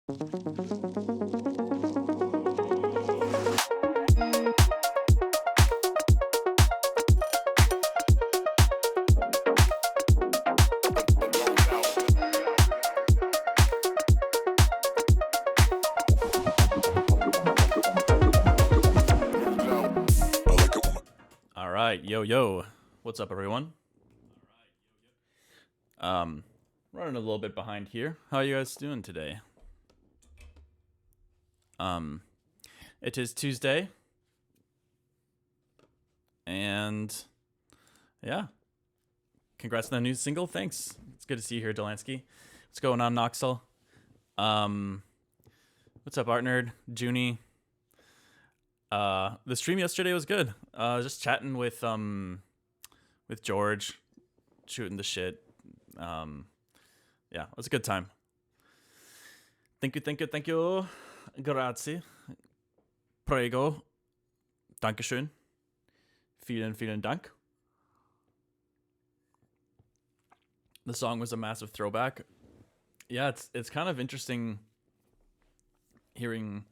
All right, yo, what's up, everyone? Running a little bit behind here. How are you guys doing today? It is Tuesday, and yeah, congrats on the new single. Thanks. It's good to see you here, Delansky. What's going on, Noxel? What's up, Art Nerd, Junie? The stream yesterday was good. Just chatting with George, shooting the shit. Yeah, it was a good time. Thank you. Grazie. Prego. Dankeschön. Vielen Dank. The song was a massive throwback. Yeah, it's kind of interesting hearing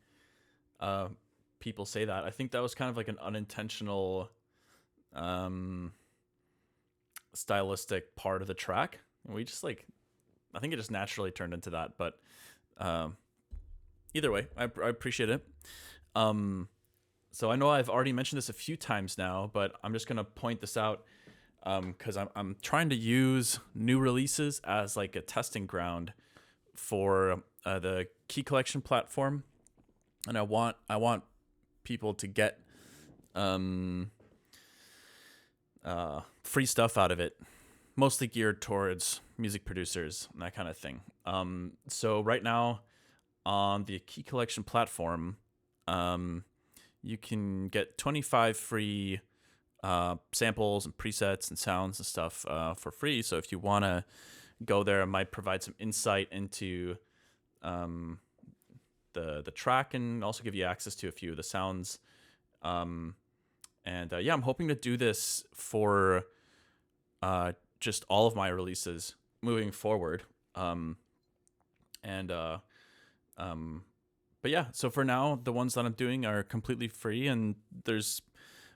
people say that. I think that was kind of like an unintentional stylistic part of the track. We just I think it just naturally turned into that, but either way, I appreciate it. So I know I've already mentioned this a few times now, but I'm just gonna point this out because I'm trying to use new releases as like a testing ground for the key collection platform, and I want people to get free stuff out of it, mostly geared towards music producers and that kind of thing. So right now on the key collection platform, you can get 25 free samples and presets and sounds and stuff for free. So if you want to go there, I might provide some insight into the track and also give you access to a few of the sounds. Yeah, I'm hoping to do this for just all of my releases moving forward. But yeah, so for now, the ones that I'm doing are completely free, and there's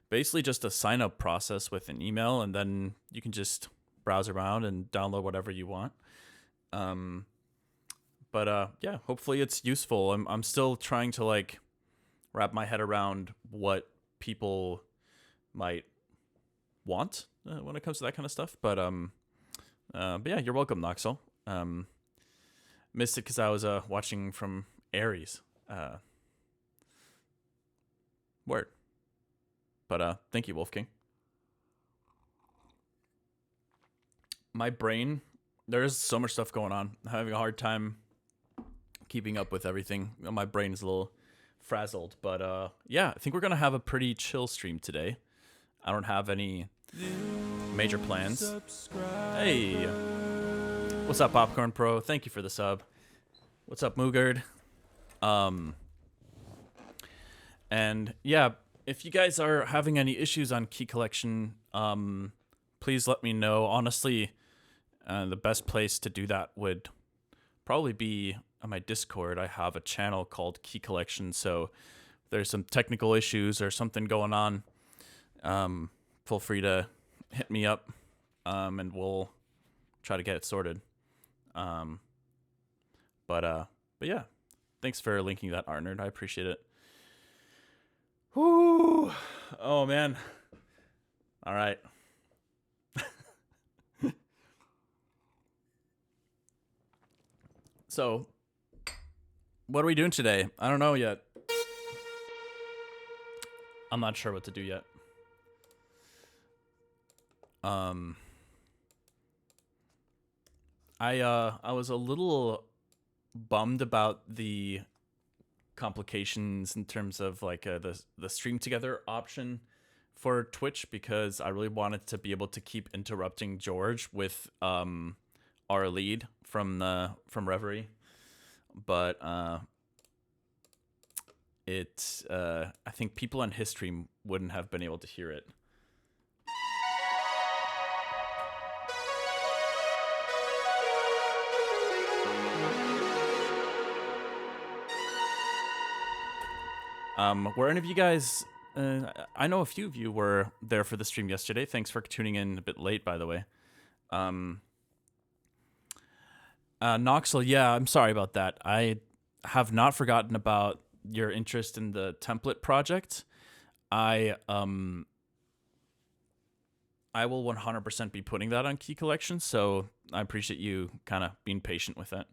basically just a sign up process with an email, and then you can just browse around and download whatever you want. Yeah, hopefully it's useful. I'm still trying to wrap my head around what people might want when it comes to that kind of stuff. But yeah, you're welcome, Noxel. Missed it because I was watching from Aries. Word. But thank you, Wolf King. My brain, there's so much stuff going on. I'm having a hard time keeping up with everything. My brain is a little frazzled. But yeah, I think we're going to have a pretty chill stream today. I don't have any major plans. Hey. What's up, Popcorn Pro? Thank you for the sub. What's up, Moogard? And yeah, if you guys are having any issues on key collection, please let me know. Honestly, the best place to do that would probably be on my Discord. I have a channel called Key Collection, so if there's some technical issues or something going on, feel free to hit me up, and we'll try to get it sorted. But yeah, thanks for linking that, Arnold. I appreciate it. Whoo! Oh man. All right. So, what are we doing today? I don't know yet. I'm not sure what to do yet. I was a little bummed about the complications in terms of the stream together option for Twitch, because I really wanted to be able to keep interrupting George with our lead from Reverie, but I think people on his stream wouldn't have been able to hear it. Were any of you guys? I know a few of you were there for the stream yesterday. Thanks for tuning in a bit late, by the way. Noxel, yeah, I'm sorry about that. I have not forgotten about your interest in the template project. I will 100% be putting that on Key Collection, so I appreciate you kind of being patient with it.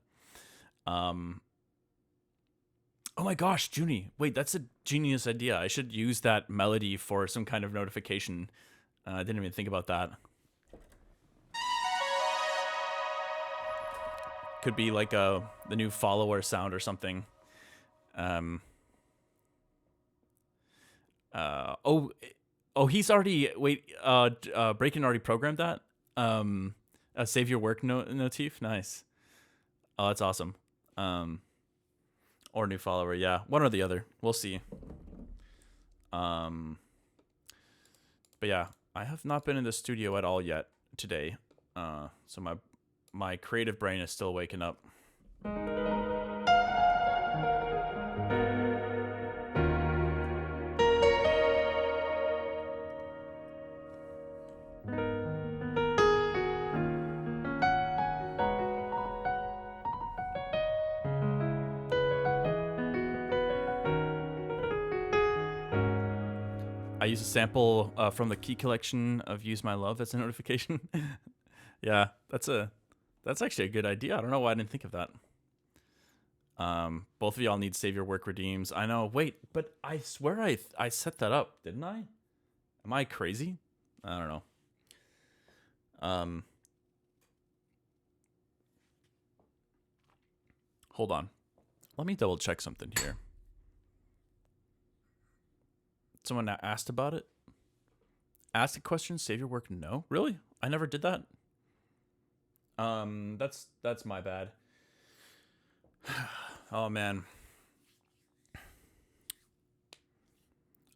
Oh my gosh, Junie. Wait, that's a genius idea. I should use that melody for some kind of notification. I didn't even think about that. Could be like the new follower sound or something. He's already Breakin already programmed that. A save your work notif. Nice. Oh, that's awesome. Or new follower, yeah, one or the other. We'll see. But yeah, I have not been in the studio at all yet today. So my creative brain is still waking up. I use a sample from the Key Collection of Use My Love as a notification. Yeah, that's actually a good idea. I don't know why I didn't think of that. Both of y'all need Save Your Work redeems. I know. Wait, but I swear I set that up, didn't I? Am I crazy? I don't know. Hold on. Let me double check something here. Someone asked about it. Ask a question, save your work. No, really? I never did that. That's my bad. Oh man,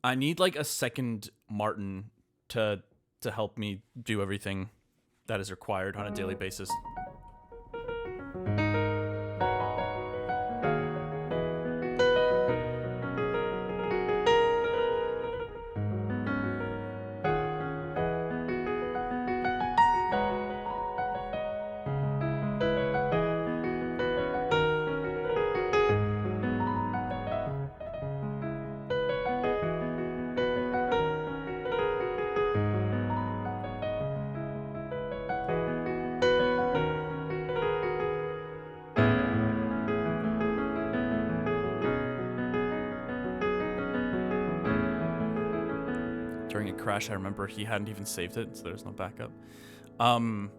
I need like a second Martin to help me do everything that is required on a daily basis. During a crash, I remember he hadn't even saved it, so there's no backup. I want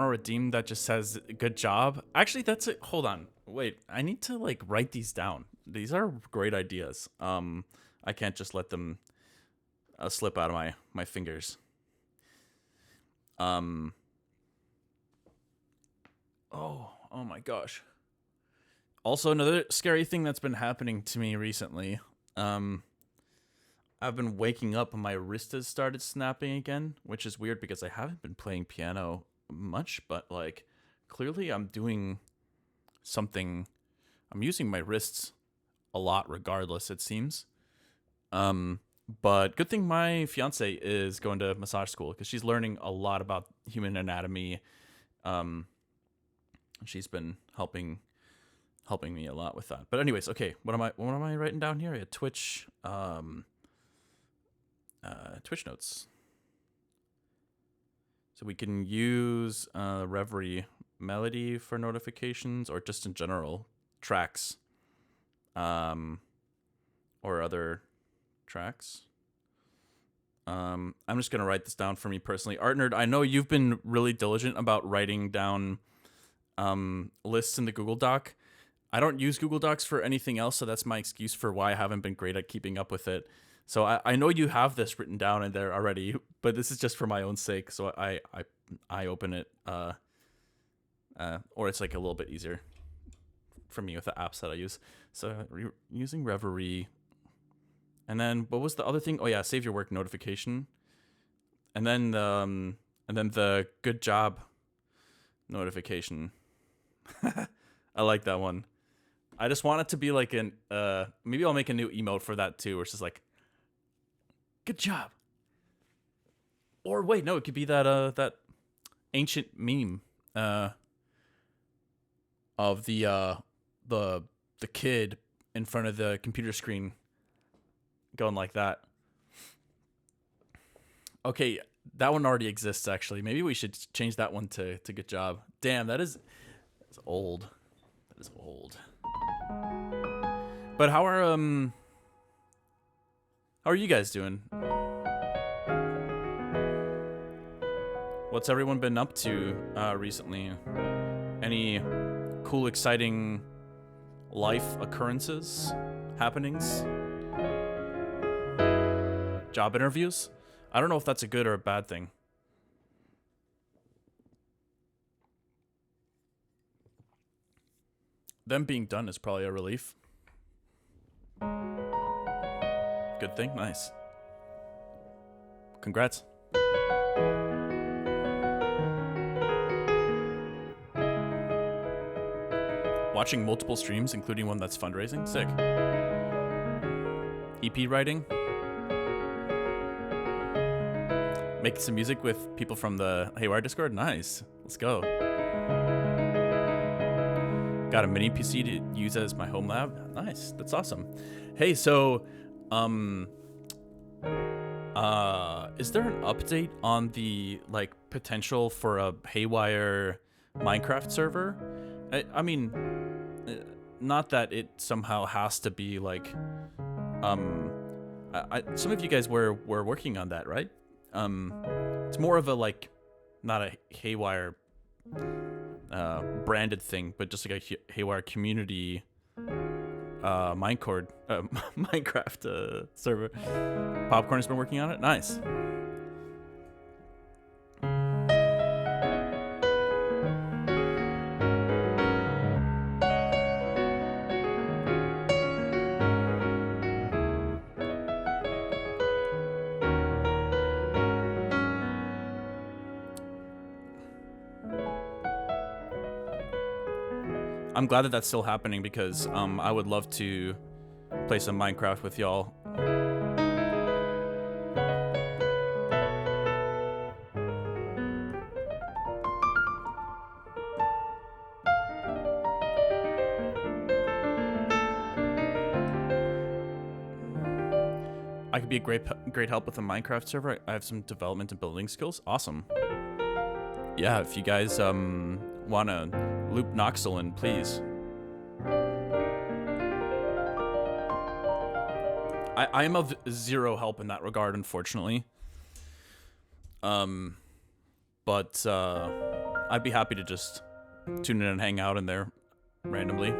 to redeem that just says good job. Actually, that's it. Hold on. Wait, I need to like write these down. These are great ideas. I can't just let them slip out of my fingers. Oh my gosh. Also, another scary thing that's been happening to me recently. I've been waking up and my wrist has started snapping again, which is weird because I haven't been playing piano much, but like clearly I'm doing something. I'm using my wrists a lot regardless, it seems. But good thing my fiance is going to massage school because she's learning a lot about human anatomy. She's been helping me a lot with that. But anyways, okay, what am I writing down here? Twitch Twitch notes. So we can use Reverie melody for notifications or just in general tracks or other tracks. I'm just going to write this down for me personally. Art Nerd, I know you've been really diligent about writing down lists in the Google Doc. I don't use Google Docs for anything else, so that's my excuse for why I haven't been great at keeping up with it. So I know you have this written down in there already, but this is just for my own sake. So I open it, or it's like a little bit easier for me with the apps that I use. So using Reverie, and then what was the other thing? Oh yeah, save your work notification, and then the good job notification. I like that one. I just want it to be like an maybe I'll make a new emote for that too, where it's just like, good job. Or wait, no, it could be that ancient meme of the kid in front of the computer screen going like that. Okay, that one already exists actually. Maybe we should change that one to good job. Damn, that's old. That is old. But how are you guys doing? What's everyone been up to recently? Any cool, exciting life occurrences, happenings, job interviews? I don't know if that's a good or a bad thing. Them being done is probably a relief. Good thing? Nice. Congrats. Watching multiple streams, including one that's fundraising? Sick. EP writing? Making some music with people from the Haywyre Discord? Nice. Let's go. Got a mini PC to use as my home lab? Nice. That's awesome. Hey, so, is there an update on the, like, potential for a Haywyre Minecraft server? I mean, not that it somehow has to be, like, some of you guys were working on that, right? It's more of a, like, not a Haywyre branded thing, but just like a Haywyre community Minecraft server. Popcorn's been working on it. Nice. I'm glad that that's still happening because I would love to play some Minecraft with y'all. I could be a great help with a Minecraft server. I have some development and building skills. Awesome. Yeah, if you guys want to loop Noxel in, please. I am of zero help in that regard, unfortunately. But I'd be happy to just tune in and hang out in there randomly.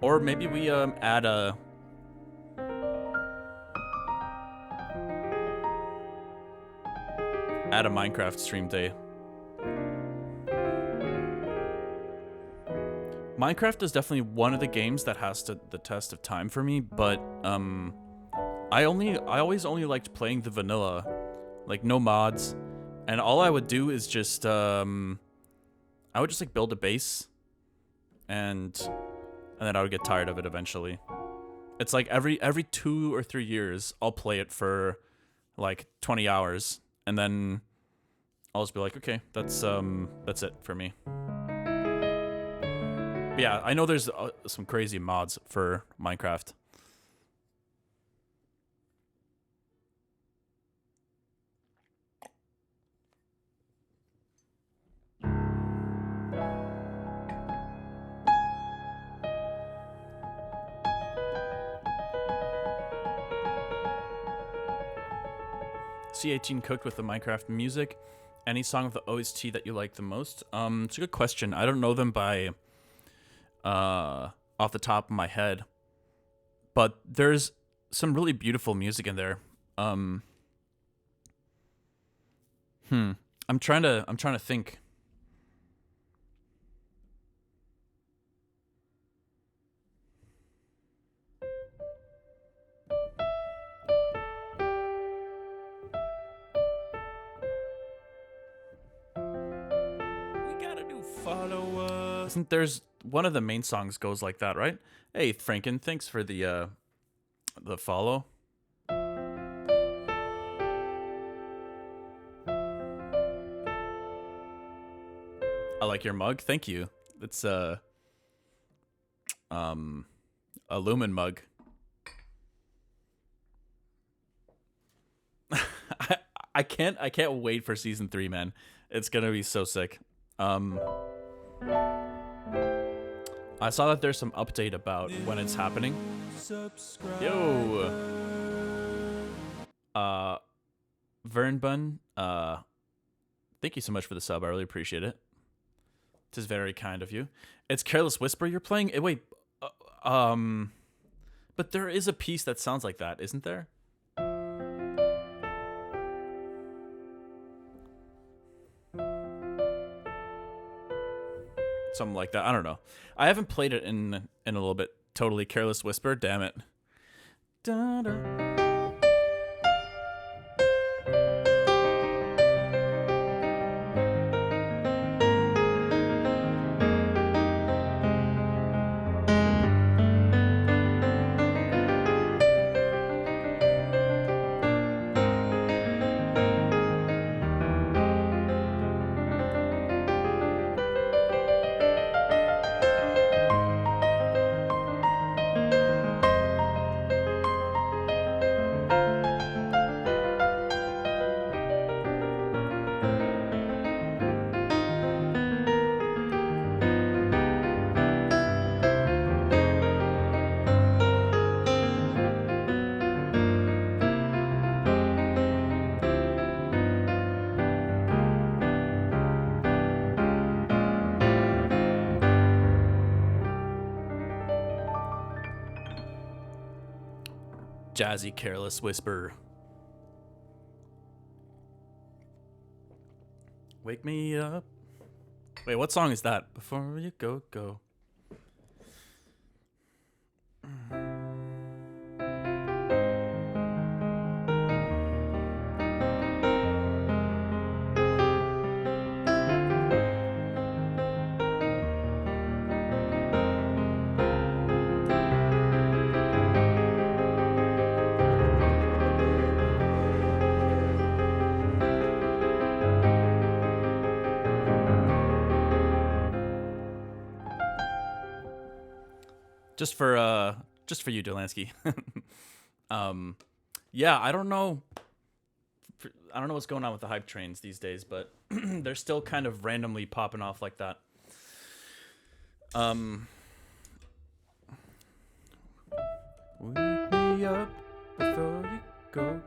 Or maybe we add a Minecraft stream day. Minecraft is definitely one of the games that has the test of time for me, but I always only liked playing the vanilla, like no mods, and all I would do is just I would just like build a base, and then I would get tired of it eventually. It's like every 2 or 3 years I'll play it for like 20 hours, and then I'll just be like, okay, that's it for me. But yeah, I know there's some crazy mods for Minecraft. C18 cooked with the Minecraft music. Any song of the OST that you like the most? It's a good question. I don't know them by off the top of my head, but there's some really beautiful music in there. I'm trying to think. We gotta do follow. There's one of the main songs goes like that, right? Hey, Franken, thanks for the follow. I like your mug. Thank you. It's a Lumen mug. I can't wait for season 3, man. It's gonna be so sick. I saw that there's some update about when it's happening. Yo, Vernbun, thank you so much for the sub. I really appreciate it. It is very kind of you. It's Careless Whisper you're playing. Wait, but there is a piece that sounds like that, isn't there? Something like that. I don't know. I haven't played it in a little bit. Totally Careless Whisper. Damn it. Da-da. Jazzy Careless Whisper. Wake me up. Wait, what song is that? Before you go. Just for you, Delansky. Yeah, I don't know what's going on with the hype trains these days, but they're still kind of randomly popping off like that. Wake me up before you go.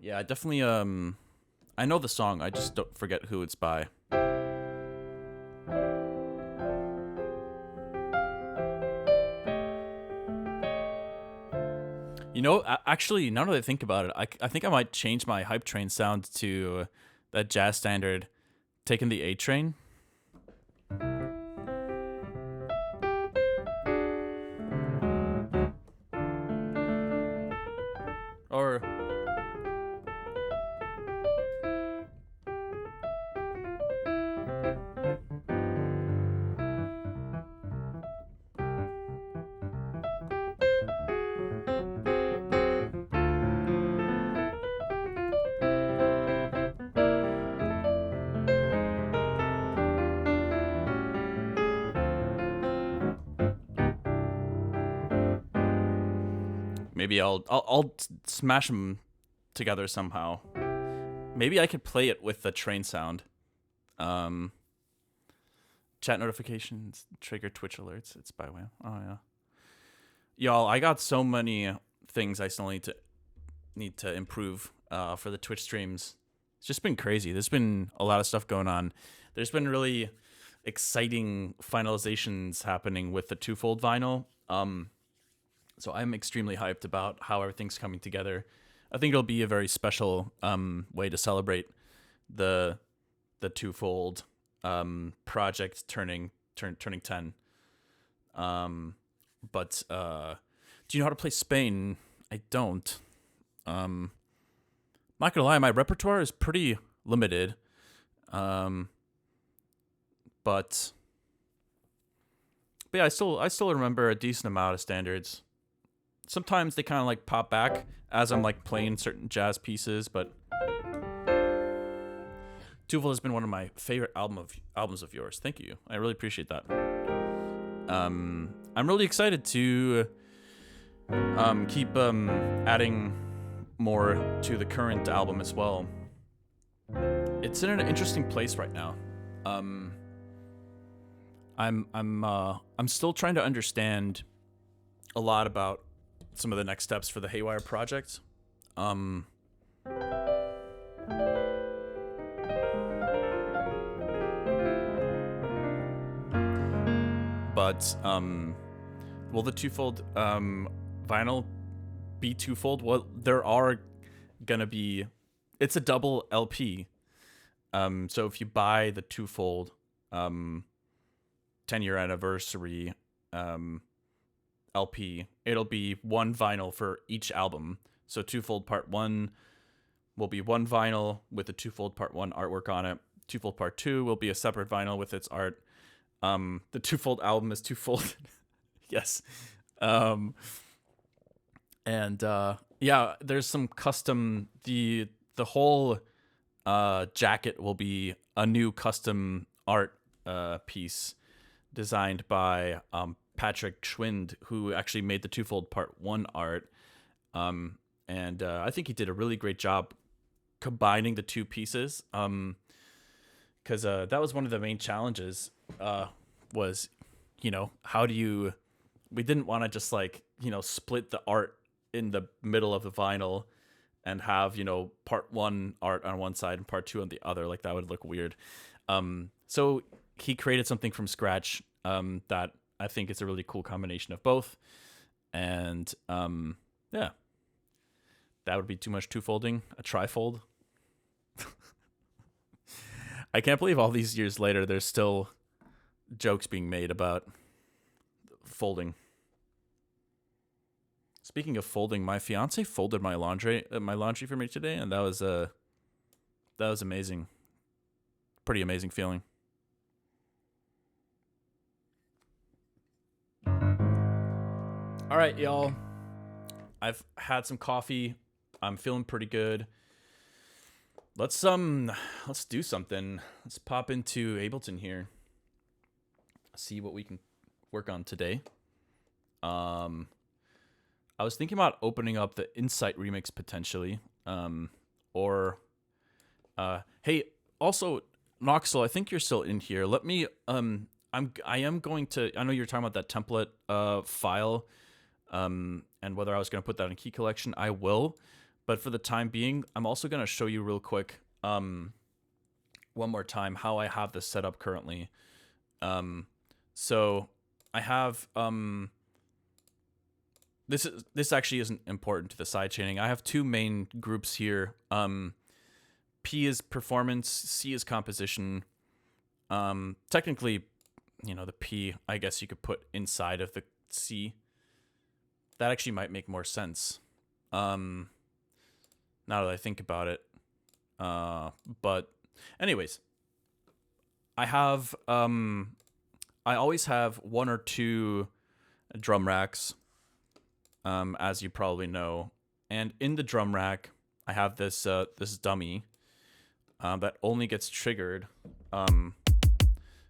Yeah, I definitely I know the song, I just don't forget who it's by. You know, actually, now that I think about it, I think I might change my hype train sound to that jazz standard, Taking the A Train. Or maybe I'll smash them together somehow. Maybe I could play it with the train sound. Chat notifications, trigger Twitch alerts. It's by whale. Oh yeah. Y'all, I got so many things I still need to improve for the Twitch streams. It's just been crazy. There's been a lot of stuff going on. There's been really exciting finalizations happening with the twofold vinyl. So I'm extremely hyped about how everything's coming together. I think it'll be a very special way to celebrate the twofold project turning 10. But do you know how to play Spain? I don't. Not gonna lie, my repertoire is pretty limited. But yeah, I still remember a decent amount of standards. Sometimes they kind of like pop back as I'm like playing certain jazz pieces, but Tuval has been one of my favorite albums of yours. Thank you. I really appreciate that. I'm really excited to keep adding more to the current album as well. It's in an interesting place right now. I'm still trying to understand a lot about some of the next steps for the Haywyre project. But will the twofold vinyl be twofold? Well, there are gonna be. It's a double LP. So if you buy the twofold 10-year anniversary LP, it'll be one vinyl for each album. So twofold part 1 will be one vinyl with the twofold part 1 artwork on it. Twofold part 2 will be a separate vinyl with its art. The twofold album is twofold. Yes. Yeah, there's some custom. The whole jacket will be a new custom art piece designed by Patrick Schwind, who actually made the twofold part 1 art. I think he did a really great job combining the two pieces. Because that was one of the main challenges. Was, how do you? We didn't want to just split the art in the middle of the vinyl and have part 1 art on one side and part 2 on the other. Like that would look weird. So he created something from scratch that I think is a really cool combination of both. And yeah, that would be too much two-folding. A trifold. I can't believe all these years later there's still jokes being made about folding. Speaking of folding, my fiance folded my laundry for me today, and that was amazing. Pretty amazing feeling. All right, y'all. I've had some coffee. I'm feeling pretty good. Let's do something. Let's pop into Ableton here. See what we can work on today. I was thinking about opening up the Insight remix potentially. Hey, also Noxel, I think you're still in here. Let me I am going to, I know you're talking about that template file and whether I was going to put that in key collection. I will. But for the time being, I'm also going to show you real quick one more time how I have this set up currently. So I have this actually isn't important to the sidechaining. I have two main groups here. P is performance, C is composition. Technically, the P, I guess you could put inside of the C. That actually might make more sense. Now that I think about it. But anyways, I have I always have one or two drum racks, as you probably know. And in the drum rack, I have this this dummy that only gets triggered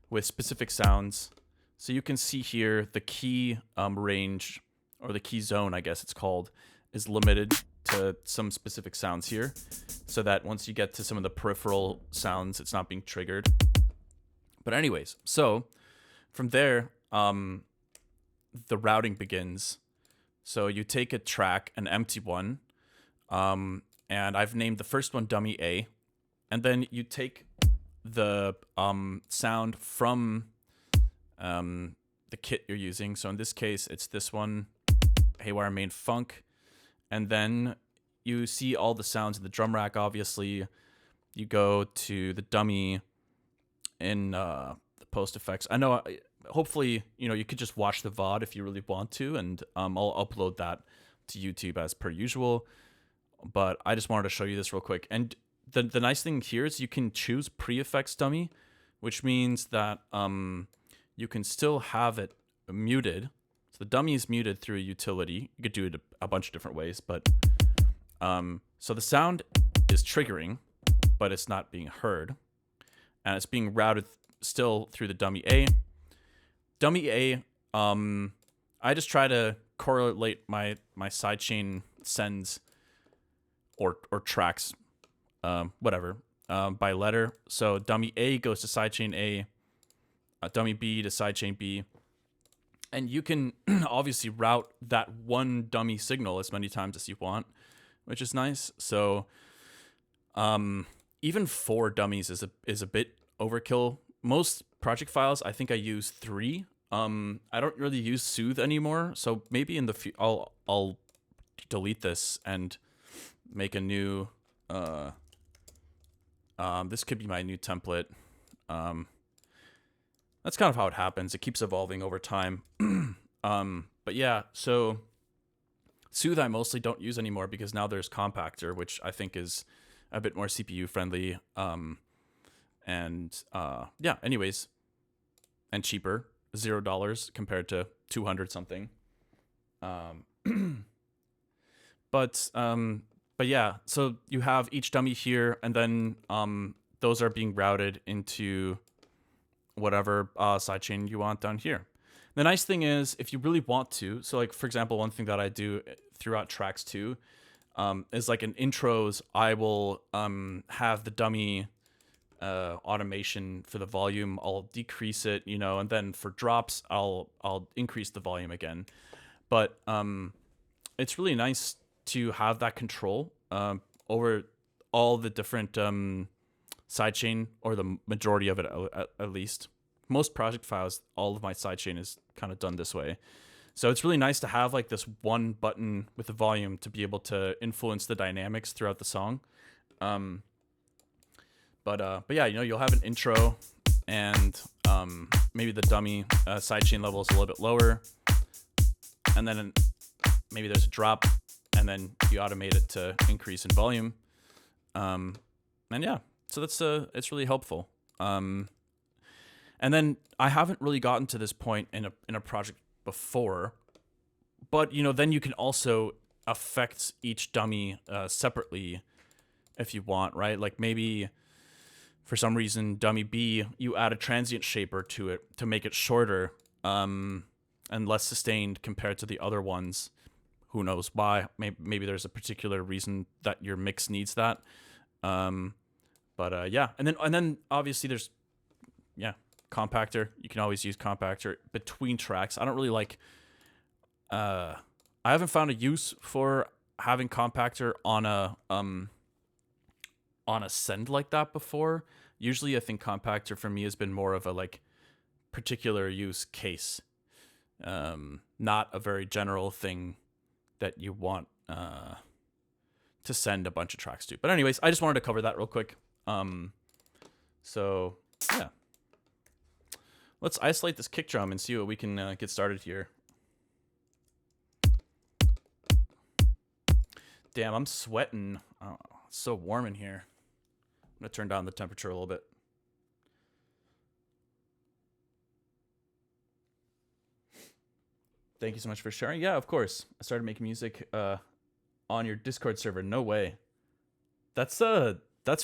with specific sounds. So you can see here the key range, or the key zone, I guess it's called, is limited to some specific sounds here, so that once you get to some of the peripheral sounds, it's not being triggered. But anyways, so from there, the routing begins. So you take a track, an empty one, and I've named the first one dummy A, and then you take the sound from the kit you're using. So in this case, it's this one, Haywyre main funk. And then you see all the sounds in the drum rack, obviously. You go to the dummy in the post effects. I know, hopefully, you could just watch the VOD if you really want to, and I'll upload that to YouTube as per usual. But I just wanted to show you this real quick. And the nice thing here is you can choose pre-effects dummy, which means that you can still have it muted. So the dummy is muted through a utility. You could do it a bunch of different ways, but so the sound is triggering, but it's not being heard, and it's being routed still through the dummy A. Dummy A, I just try to correlate my sidechain sends or tracks, whatever, by letter. So dummy A goes to sidechain A, dummy B to sidechain B, and you can obviously route that one dummy signal as many times as you want, which is nice. So even 4 dummies is a bit overkill. Most project files, I think I use 3. I don't really use Soothe anymore, so maybe in the I'll delete this and make a new. This could be my new template. That's kind of how it happens. It keeps evolving over time. But yeah, so Soothe I mostly don't use anymore because now there's Compactor, which I think is a bit more CPU friendly. Yeah, anyways, and cheaper, $0 compared to 200 something. But yeah, so you have each dummy here, and then those are being routed into whatever sidechain you want down here. The nice thing is, if you really want to, so like for example, one thing that I do throughout tracks too, is like in intros, I will have the dummy automation for the volume. I'll decrease it, and then for drops, I'll increase the volume again. But it's really nice to have that control over all the different sidechain, or the majority of it at least. Most project files, all of my sidechain is kind of done this way. So it's really nice to have like this one button with the volume to be able to influence the dynamics throughout the song. But yeah, you'll have an intro, and maybe the dummy sidechain level is a little bit lower, and then maybe there's a drop, and then you automate it to increase in volume. And yeah, so that's it's really helpful. And then I haven't really gotten to this point in a project before, but then you can also affect each dummy separately if you want, right? Like maybe for some reason dummy B, you add a transient shaper to it to make it shorter and less sustained compared to the other ones. Who knows why? Maybe there's a particular reason that your mix needs that. But yeah, and then obviously there's Compactor. You can always use Compactor between tracks. I don't really like. I haven't found a use for having Compactor on a send like that before. Usually, I think Compactor for me has been more of a like particular use case, not a very general thing that you want to send a bunch of tracks to. But anyways, I just wanted to cover that real quick. So yeah. Let's isolate this kick drum and see what we can get started here. Damn, I'm sweating. Oh, it's so warm in here. I'm going to turn down the temperature a little bit. Thank you so much for sharing. Yeah, of course. I started making music on your Discord server. No way. That's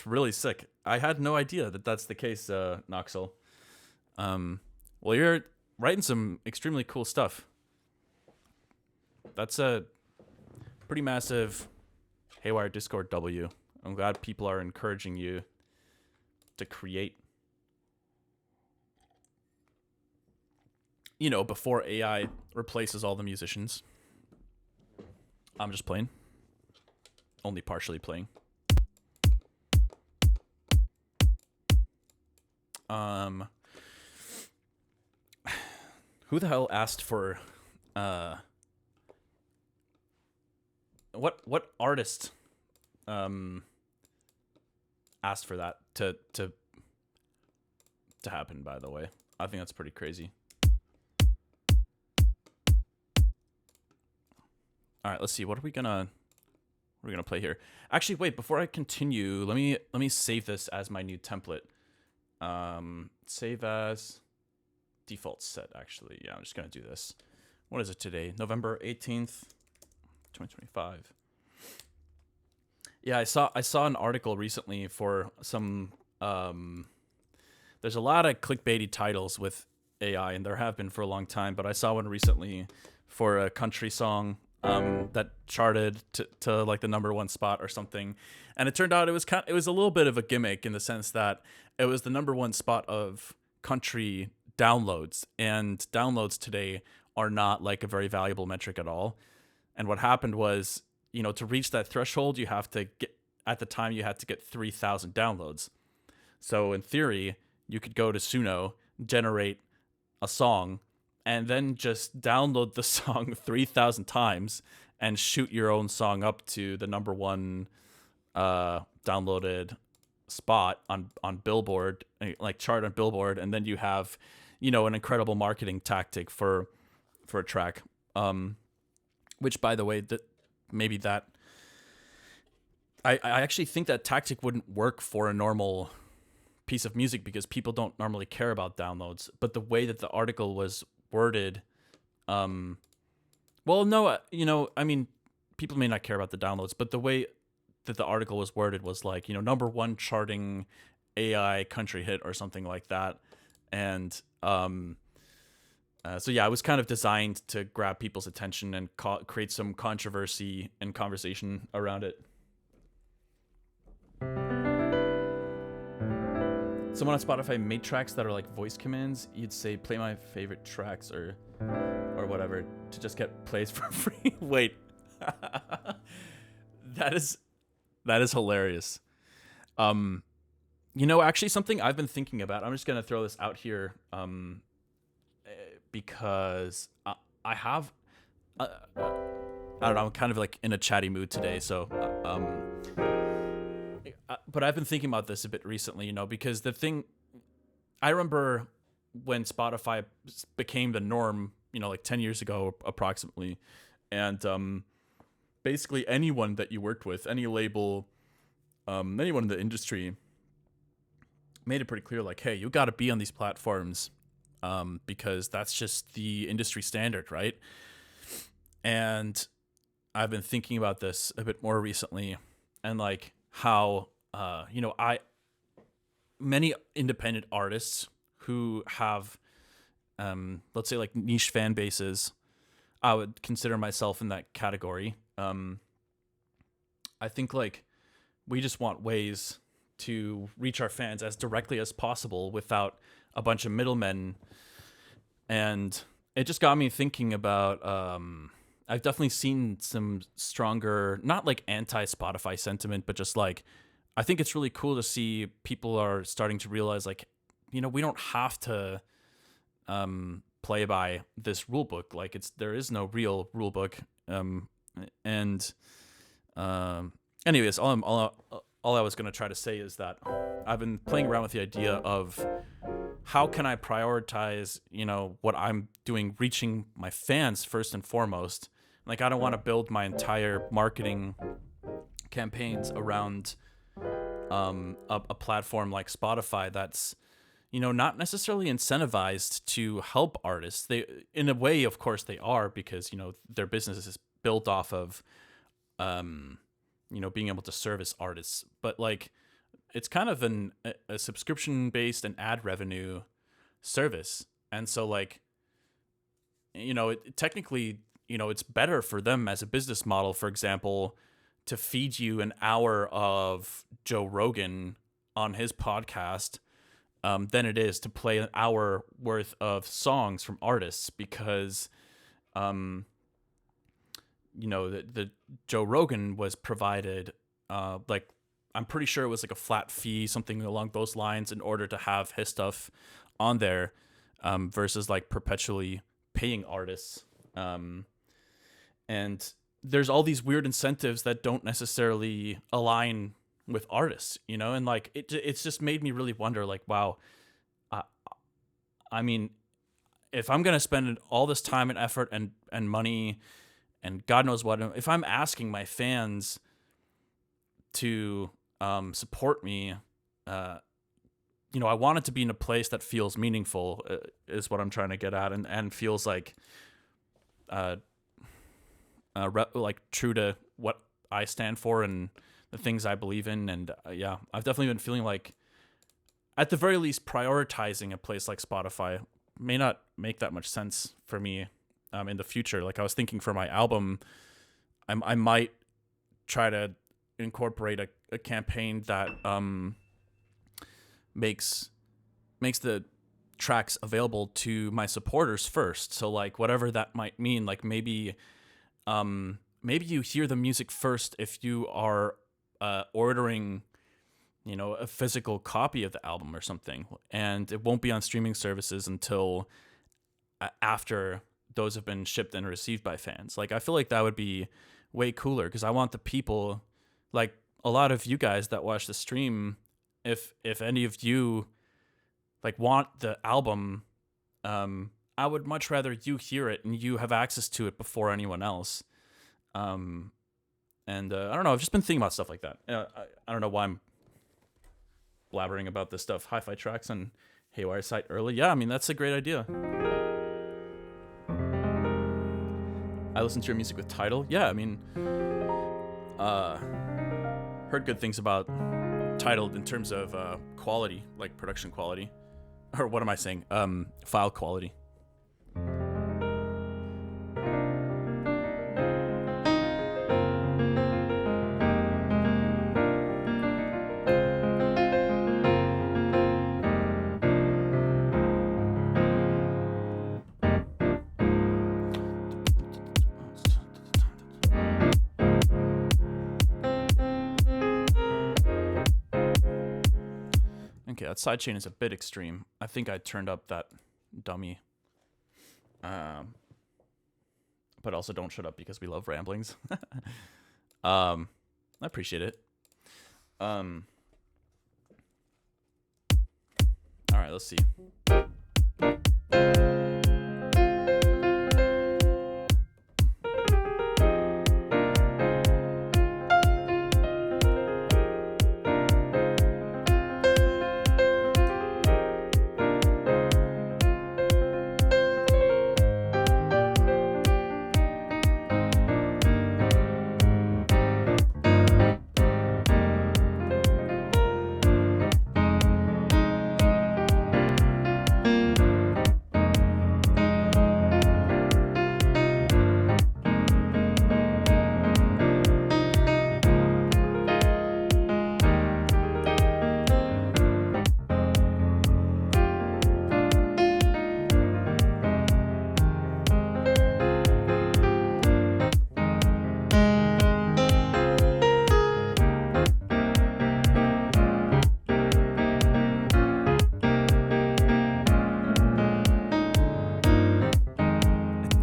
really sick. I had no idea that that's the case, Noxel. Well, you're writing some extremely cool stuff. That's a pretty massive Haywyre Discord W. I'm glad people are encouraging you to create. Before AI replaces all the musicians. I'm just playing. Only partially playing. Who the hell asked for what artist asked for that to happen, by the way? I think that's pretty crazy. All right, let's see. What are we gonna we're gonna play here. Actually, wait, before I continue, let me save this as my new template. Save as default set. Actually, yeah, I'm just gonna do this. What is it today? November 18th, 2025. Yeah, I saw an article recently for some. There's a lot of clickbaity titles with AI, and there have been for a long time. But I saw one recently for a country song that charted to like the #1 spot or something, and it turned out it was a little bit of a gimmick in the sense that it was the #1 spot of country downloads, and downloads today are not like a very valuable metric at all. And what happened was, to reach that threshold, you have to get at the time you had to get 3,000 downloads. So in theory, you could go to Suno, generate a song, and then just download the song 3,000 times and shoot your own song up to the #1 downloaded spot on Billboard, like chart on Billboard, and then you have, an incredible marketing tactic for a track. Which, by the way, I actually think that tactic wouldn't work for a normal piece of music because people don't normally care about downloads. But the way that the article was worded, well, no, I mean, people may not care about the downloads, but the way that the article was worded was like, #1 charting AI country hit or something like that. And so yeah, it was kind of designed to grab people's attention and create some controversy and conversation around it. Someone on Spotify made tracks that are like voice commands. You'd say, play my favorite tracks or whatever to just get plays for free. Wait, that is hilarious. Actually something I've been thinking about, I'm just going to throw this out here because I have, I don't know, I'm kind of like in a chatty mood today. So, but I've been thinking about this a bit recently, because I remember when Spotify became the norm, like 10 years ago approximately. And basically anyone that you worked with, any label, anyone in the industry made it pretty clear, like, hey, you got to be on these platforms because that's just the industry standard, right? And I've been thinking about this a bit more recently, and like how many independent artists who have let's say like niche fan bases, I would consider myself in that category. I think like we just want ways to reach our fans as directly as possible without a bunch of middlemen. And it just got me thinking about I've definitely seen some stronger, not like anti-Spotify sentiment, but just like, I think it's really cool to see people are starting to realize like, we don't have to play by this rule book. Like there is no real rule book. Anyways, all I was going to try to say is that I've been playing around with the idea of how can I prioritize, what I'm doing, reaching my fans first and foremost. Like, I don't want to build my entire marketing campaigns around a platform like Spotify that's, not necessarily incentivized to help artists. They, in a way, of course, they are, because, their business is built off of, being able to service artists. But like, it's kind of a subscription-based and ad revenue service. And so like, technically, it's better for them as a business model, for example, to feed you an hour of Joe Rogan on his podcast than it is to play an hour worth of songs from artists, because, the Joe Rogan was provided, like, I'm pretty sure it was like a flat fee, something along those lines, in order to have his stuff on there, versus like perpetually paying artists. And there's all these weird incentives that don't necessarily align with artists, and like it's just made me really wonder, like, wow, I mean, if I'm gonna spend all this time and effort and money and God knows what, if I'm asking my fans to support me. I want it to be in a place that feels meaningful, is what I'm trying to get at, and feels like like true to what I stand for and the things I believe in. And I've definitely been feeling like, at the very least, prioritizing a place like Spotify may not make that much sense for me in the future. Like, I was thinking for my album, I might try to incorporate a campaign that makes the tracks available to my supporters first. So like whatever that might mean, like maybe you hear the music first if you are ordering, a physical copy of the album or something, and it won't be on streaming services until after those have been shipped and received by fans. Like, I feel like that would be way cooler, because I want the people, like a lot of you guys that watch the stream, if any of you like want the album, I would much rather you hear it and you have access to it before anyone else. And I don't know, I've just been thinking about stuff like that. I don't know why I'm blabbering about this stuff. Hi-Fi Tracks and Haywyre site early. Yeah, I mean, that's a great idea. I listen to your music with Tidal. Yeah, I mean, heard good things about Tidal in terms of quality, like production quality. Or what am I saying? File quality. Okay, that sidechain is a bit extreme. I think I turned up that dummy. But also don't shut up because we love ramblings. I appreciate it. All right, let's see.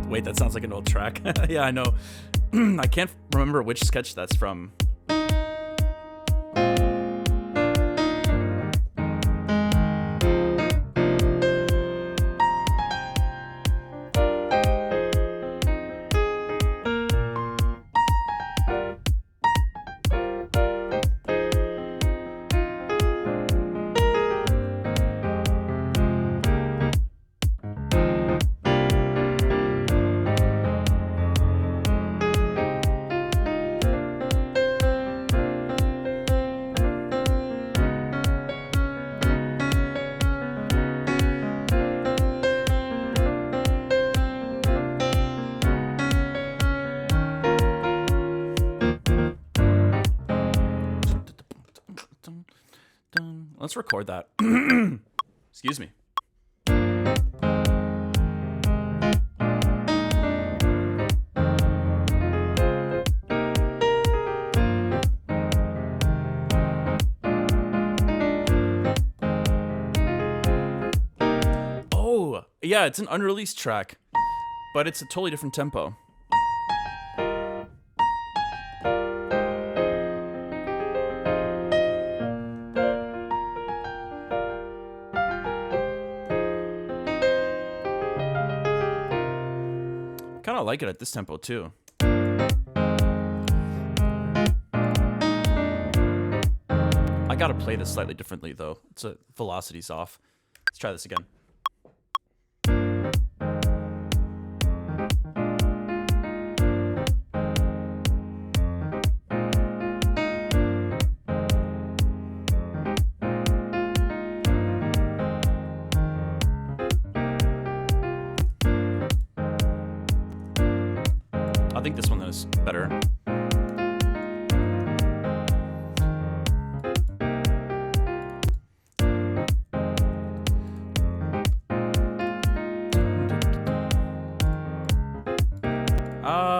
Wait, that sounds like an old track. Yeah, I know. I can't remember which sketch that's from. Let's record that. Excuse me. Oh, yeah, it's an unreleased track, but it's a totally different tempo. I like it at this tempo too. I gotta play this slightly differently though. It's a velocity's off. Let's try this again. I think this one is better.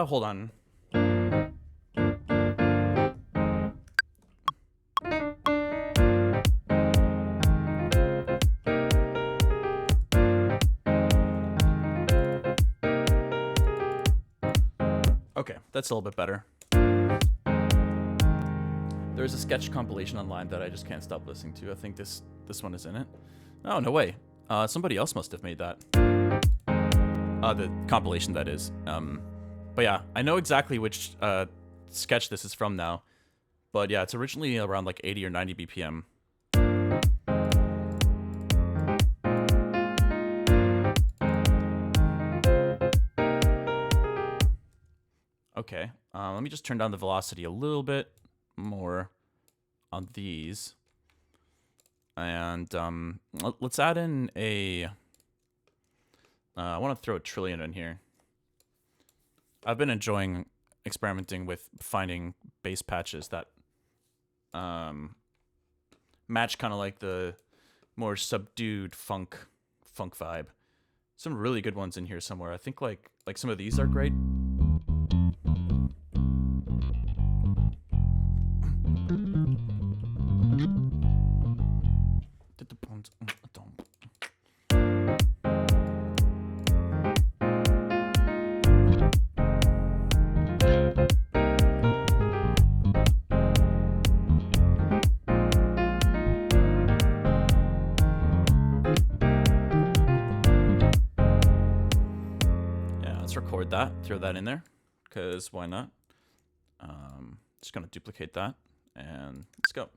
Hold on. Okay, that's a little bit better. There's a sketch compilation online that I just can't stop listening to. I think this one is in it. Oh, no way. Somebody else must have made that. The compilation, that is. But yeah, I know exactly which sketch this is from now. But yeah, it's originally around like 80 or 90 BPM. Okay, let me just turn down the velocity a little bit more on these. And let's add in a... I want to throw a trillion in here. I've been enjoying experimenting with finding bass patches that match kind of like the more subdued funk vibe. Some really good ones in here somewhere. I think like some of these are great. Record that, throw that in there, because why not? Just gonna duplicate that, and let's go.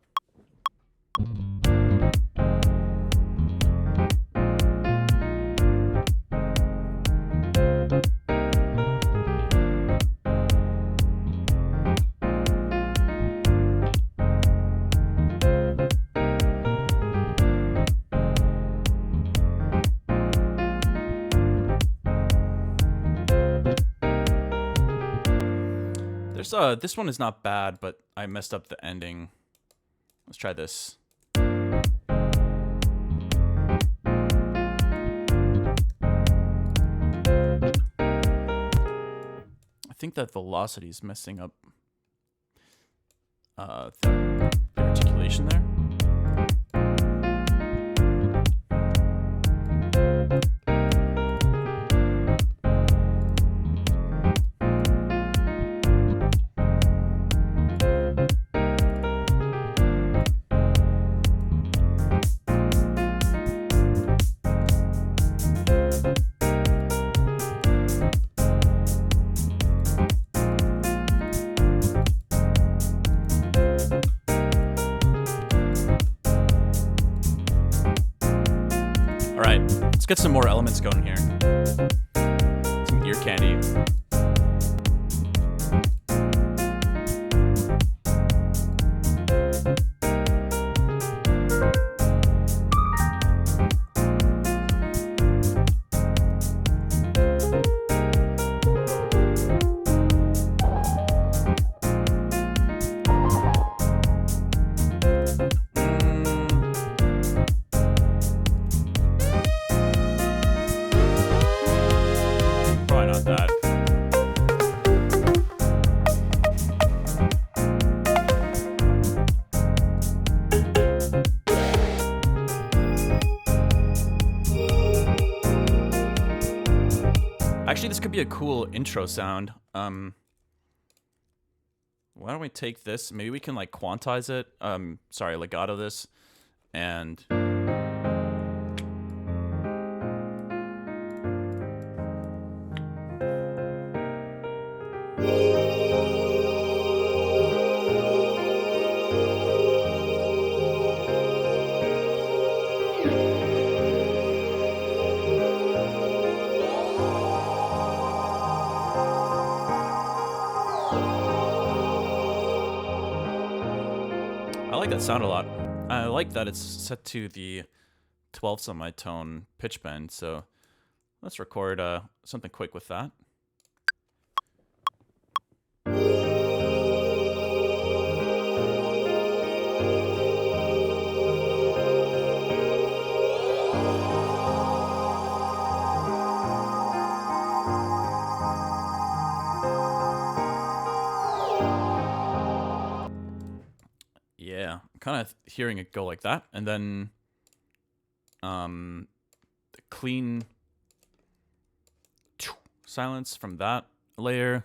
This one is not bad, but I messed up the ending. Let's try this. I think that velocity is messing up the articulation there. Let's get some more elements going here. Some ear candy. Actually, this could be a cool intro sound. Why don't we take this? Maybe we can like quantize it. Sorry, legato this, and like that sound a lot. I like that it's set to the 12 semitone pitch bend, so let's record something quick with that. Yeah, I'm kind of hearing it go like that, and then the clean silence from that layer.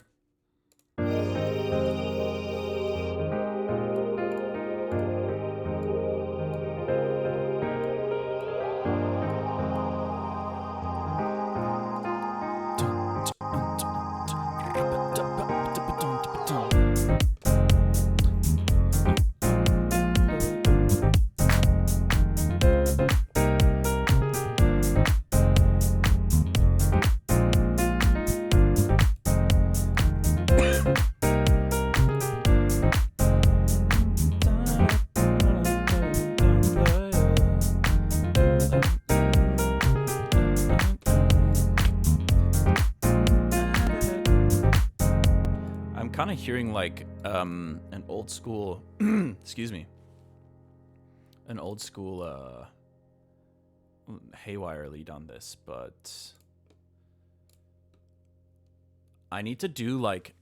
Kind of hearing like an old school excuse me, an old school Haywyre lead on this, but I need to do like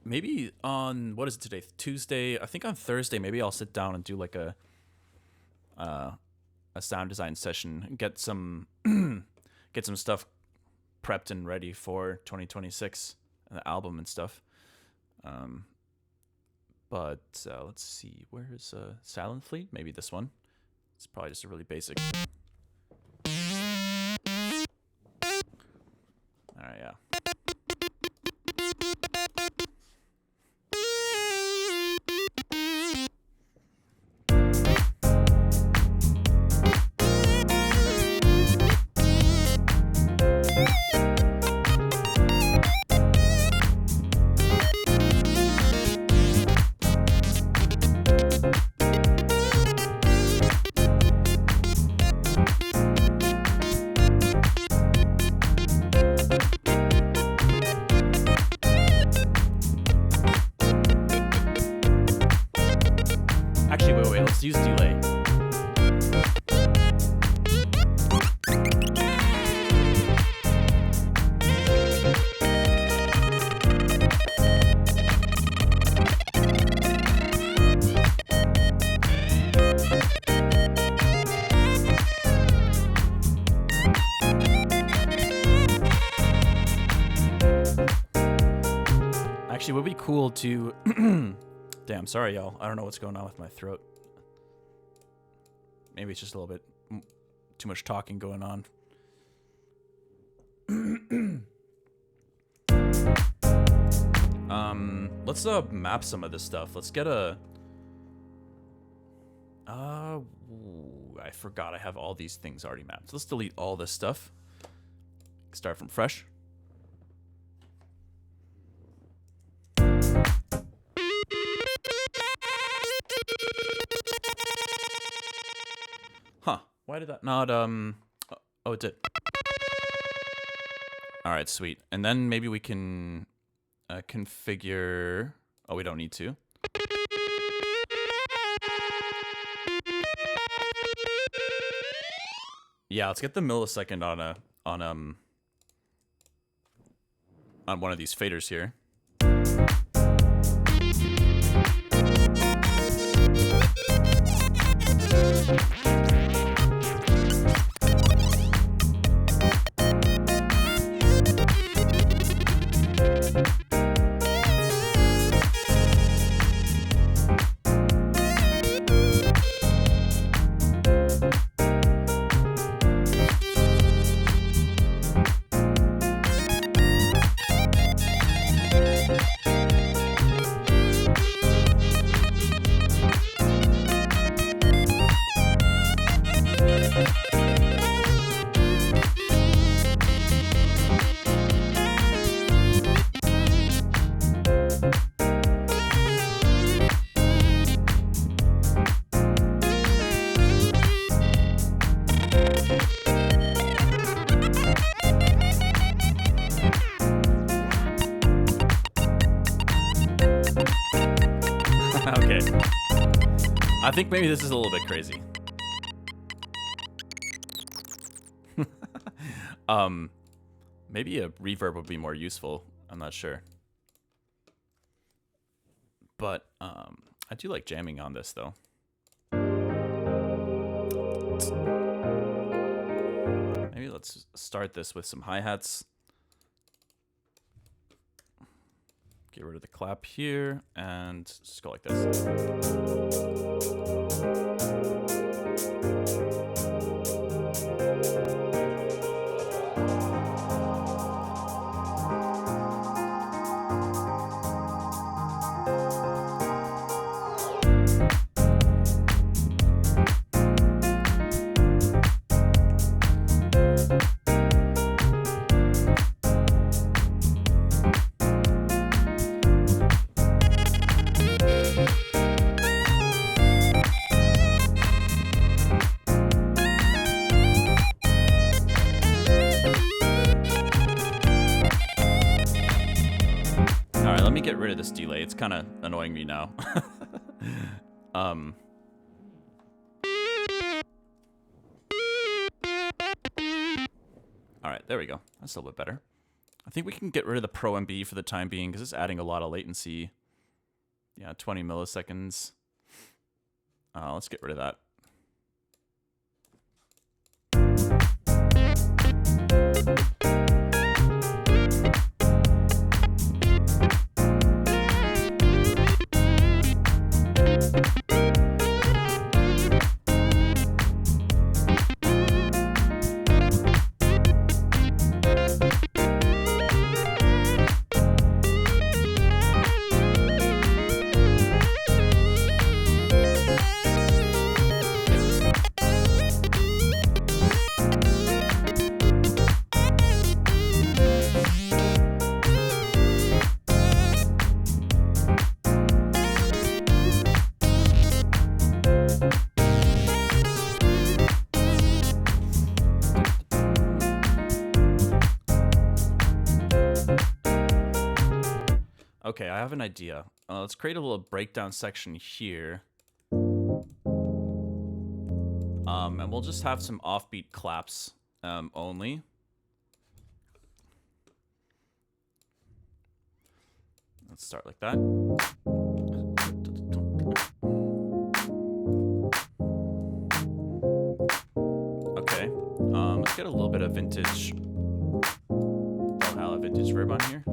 maybe on, what is it today, Tuesday? I think on Thursday maybe I'll sit down and do like a sound design session, get some stuff prepped and ready for 2026 and the album and stuff. But let's see, where's Silent Fleet? Maybe this one. It's probably just a really basic. Alright, yeah. Wait, let's use delay. Actually, it would be cool to damn, sorry y'all. I don't know what's going on with my throat. Maybe it's just a little bit too much talking going on. Let's map some of this stuff. Let's get a I forgot I have all these things already mapped. So let's delete all this stuff. Start from fresh. Huh, why did that not, oh, it did. All right, sweet. And then maybe we can configure, oh, we don't need to. Yeah, let's get the millisecond on one of these faders here. Okay. I think maybe this is a little bit crazy. Maybe a reverb would be more useful. I'm not sure. But I do like jamming on this though. Maybe let's start this with some hi-hats. Get rid of the clap here and just go like this. Get rid of this delay. It's kind of annoying me now. All right, there we go. That's a little bit better. I think we can get rid of the Pro MB for the time being because it's adding a lot of latency. Yeah, 20 milliseconds. Let's get rid of that. Okay, I have an idea. Let's create a little breakdown section here. And we'll just have some offbeat claps only. Let's start like that. Okay, let's get a little bit of vintage. Valhalla vintage verb on here.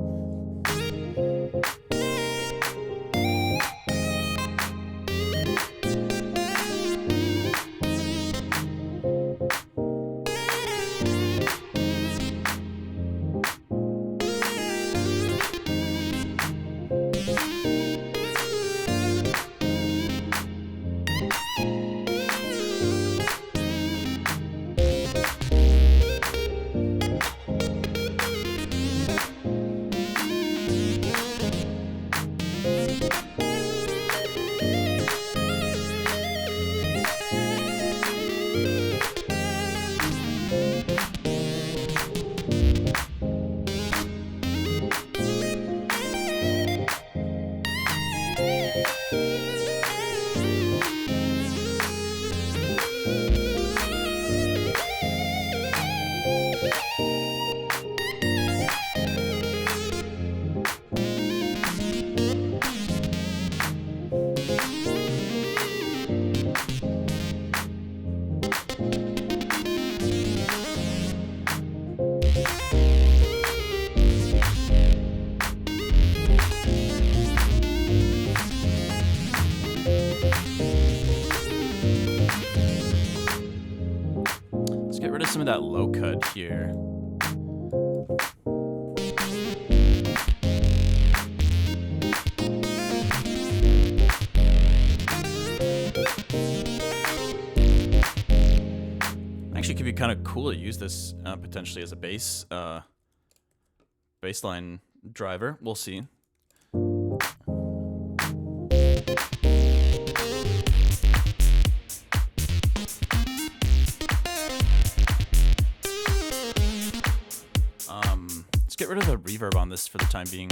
Some of that low cut here. Actually, could be kind of cool to use this potentially as a baseline driver. We'll see. get rid of the reverb on this for the time being.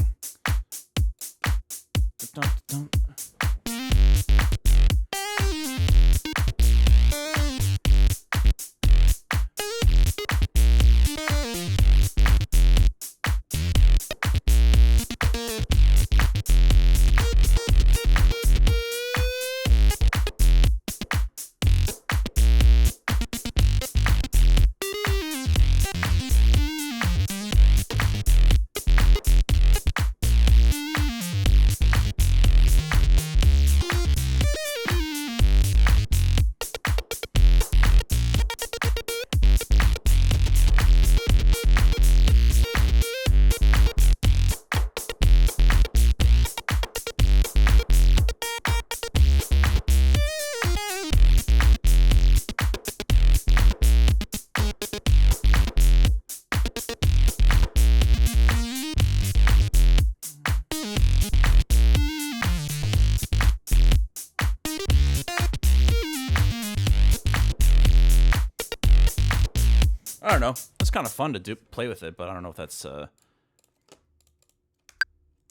I don't know. It's kind of fun to play with it, but I don't know if that's...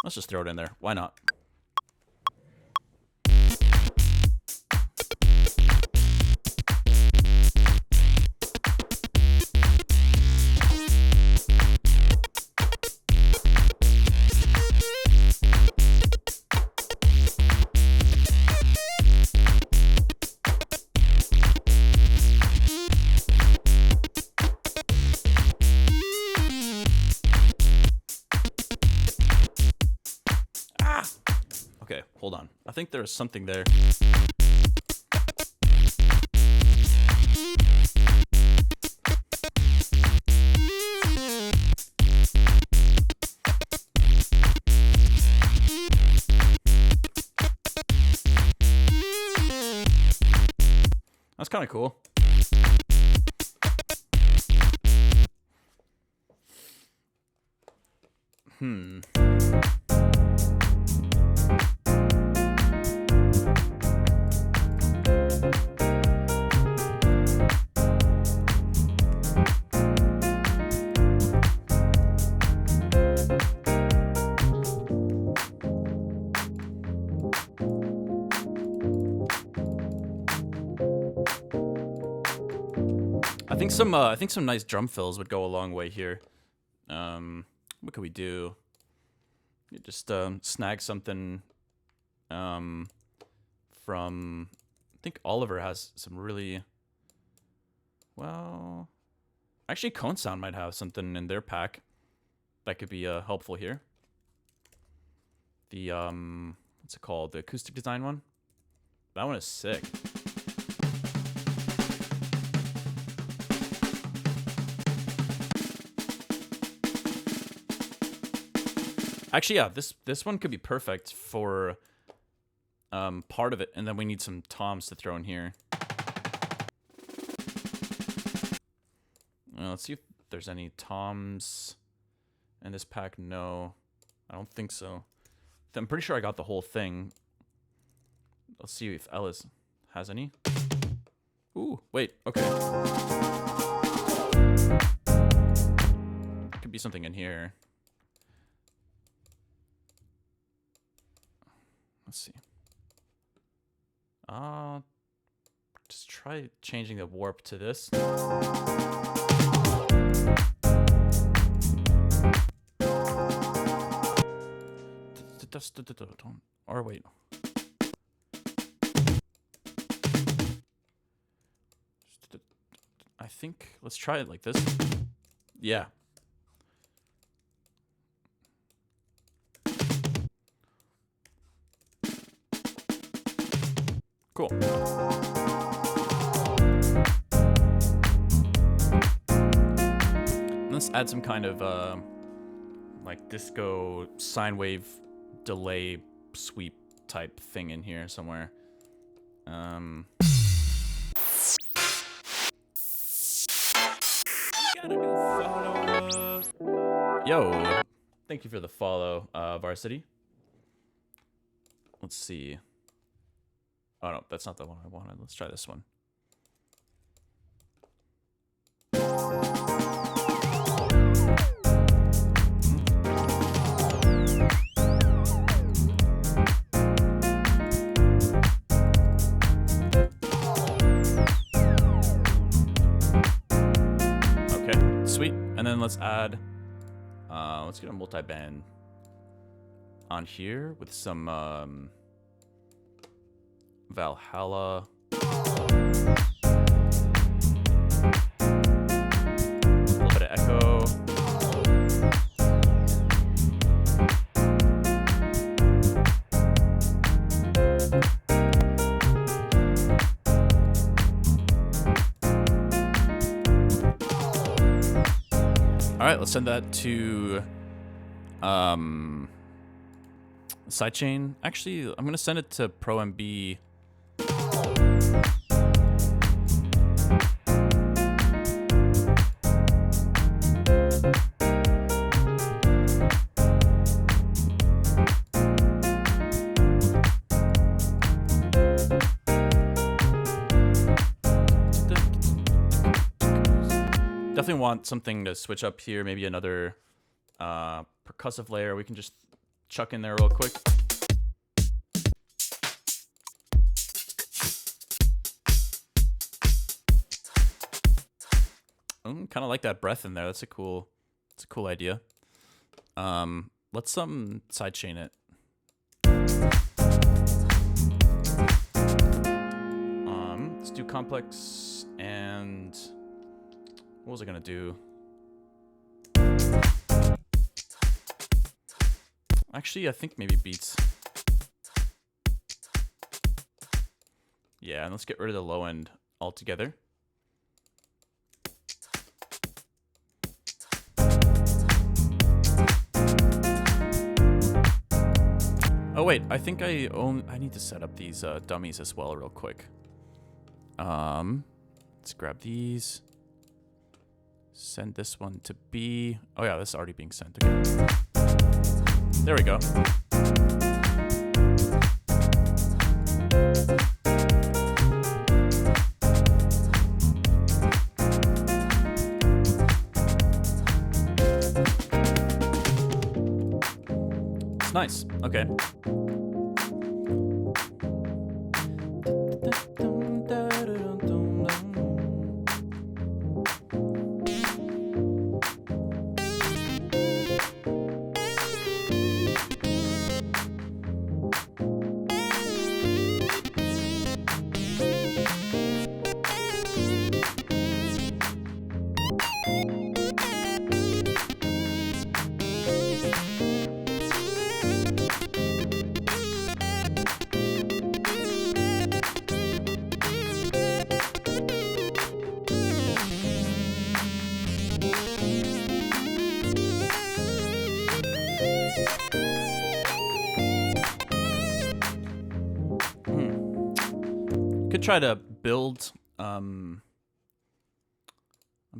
Let's just throw it in there. Why not? Okay, hold on. I think there's something there. That's kind of cool. I think some nice drum fills would go a long way here. What could we do? You just snag something from... I think Oliver has some really... Well... Actually, Cone Sound might have something in their pack that could be helpful here. The, what's it called? The acoustic design one? That one is sick. Actually, yeah, this one could be perfect for part of it, and then we need some toms to throw in here. Let's see if there's any toms in this pack. No, I don't think so. I'm pretty sure I got the whole thing. Let's see if Ellis has any. Ooh, wait, okay. Could be something in here. Let's see. Just try changing the warp to this. Or wait. I think let's try it like this. Yeah. Cool. Let's add some kind of like disco sine wave delay sweep type thing in here somewhere. Got a new follower. Yo, thank you for the follow, Varsity. Let's see. Oh no, that's not the one I wanted. Let's try this one. Sweet. And then let's add, let's get a multi-band on here with some Valhalla. A little bit of echo. All right, let's send that to sidechain. Actually, I'm gonna send it to ProMB. Definitely want something to switch up here. Maybe another percussive layer we can just chuck in there real quick. Kind of like that breath in there. That's a cool idea. Let's sidechain it. Let's do complex and what was I gonna do? Actually, I think maybe beats. Yeah, and let's get rid of the low end altogether. Oh wait, I think I need to set up these dummies as well real quick. Let's grab these. Send this one to B. Oh yeah, this is already being sent. Okay. There we go. It's nice. Okay. Could try to build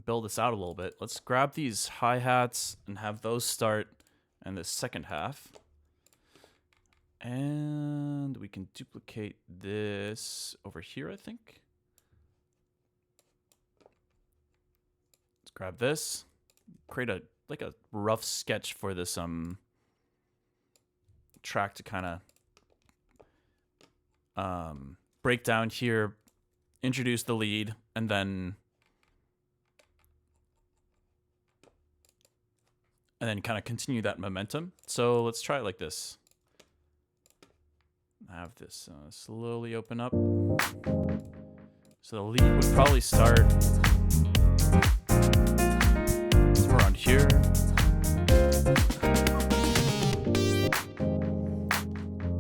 this out a little bit. Let's grab these hi-hats and have those start in the second half. And we can duplicate this over here, I think. Let's grab this. Create a rough sketch for this track to kind of break down here, introduce the lead, and then kind of continue that momentum. So let's try it like this. Have this slowly open up. So the lead would probably start somewhere around here.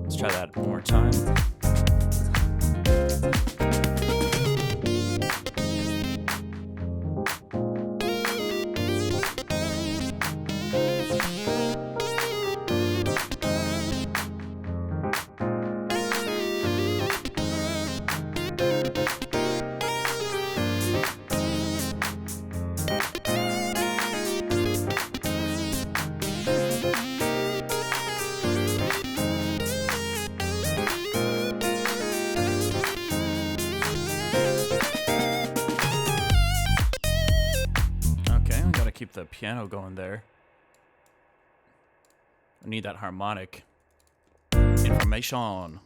Let's try that one more time. Keep the piano going there. I need that harmonic information.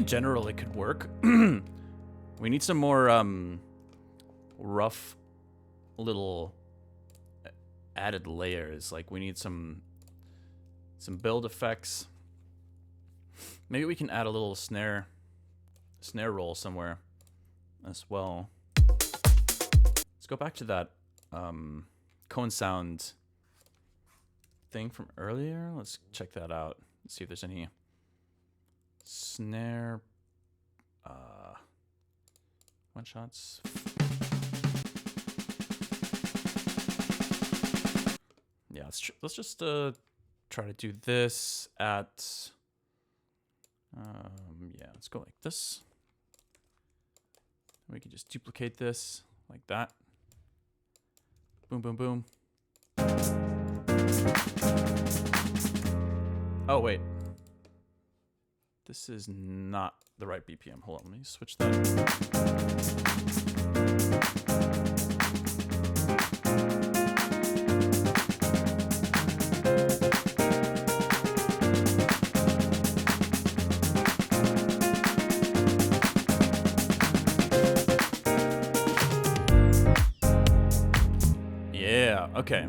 general, it could work. We need some more rough little added layers. Like we need some build effects. Maybe we can add a little snare roll somewhere as well. Let's go back to that cone sound thing from earlier. Let's check that out. Let's see if there's any snare one shots. Yeah, let's just try to do this at yeah, let's go like this. We can just duplicate this like that. Boom, boom, boom. Oh, wait. This is not the right BPM. Hold on, let me switch that. Yeah, okay.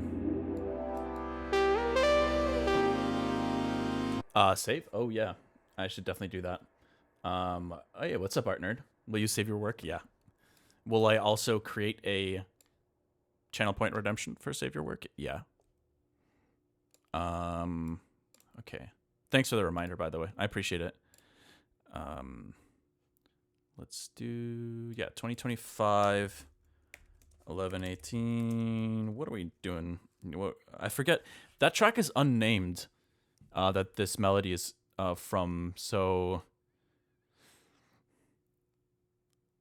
Save? Oh, yeah. I should definitely do that. Oh, yeah, what's up, Art Nerd? Will you save your work? Yeah. Will I also create a channel point redemption for save your work? Yeah. Okay. Thanks for the reminder, by the way. I appreciate it. Let's do, yeah, 2025, 11/18. What are we doing? I forget. That track is unnamed, that this melody is from, so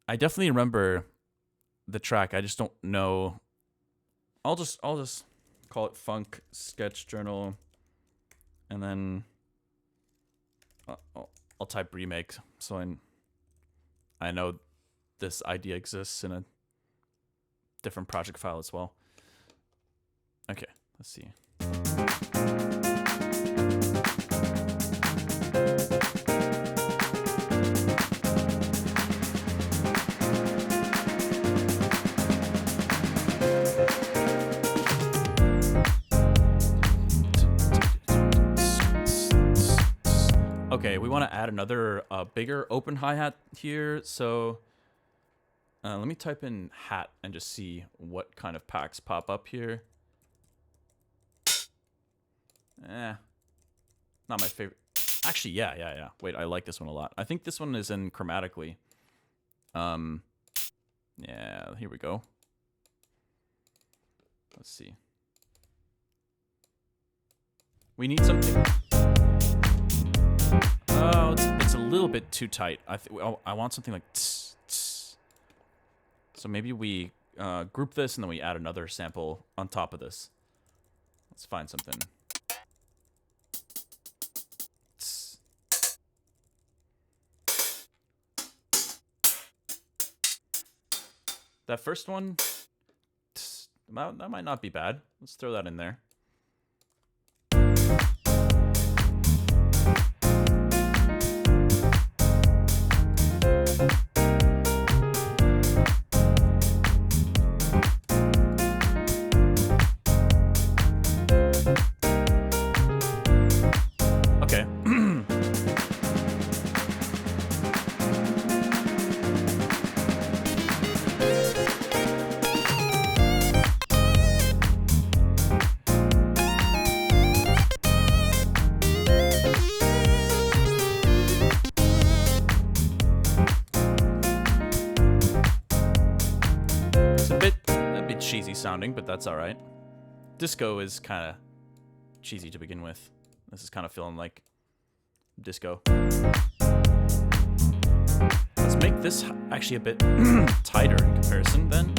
I definitely remember the track. I just don't know. I'll just call it Funk Sketch Journal, and then I'll type remake so I know this idea exists in a different project file as well. Okay, let's see. Okay, we want to add another bigger open hi-hat here, so let me type in hat and just see what kind of packs pop up here. Not my favorite. Actually, yeah. Wait, I like this one a lot. I think this one is in chromatically. Yeah, here we go. Let's see. We need something. Oh, it's a little bit too tight. I want something like tss, tss. So maybe we group this and then we add another sample on top of this. Let's find something. Tss. That first one, tss, that might not be bad. Let's throw that in there. Cheesy sounding, but that's all right. Disco is kind of cheesy to begin with. This is kind of feeling like disco. Let's make this actually a bit tighter in comparison then.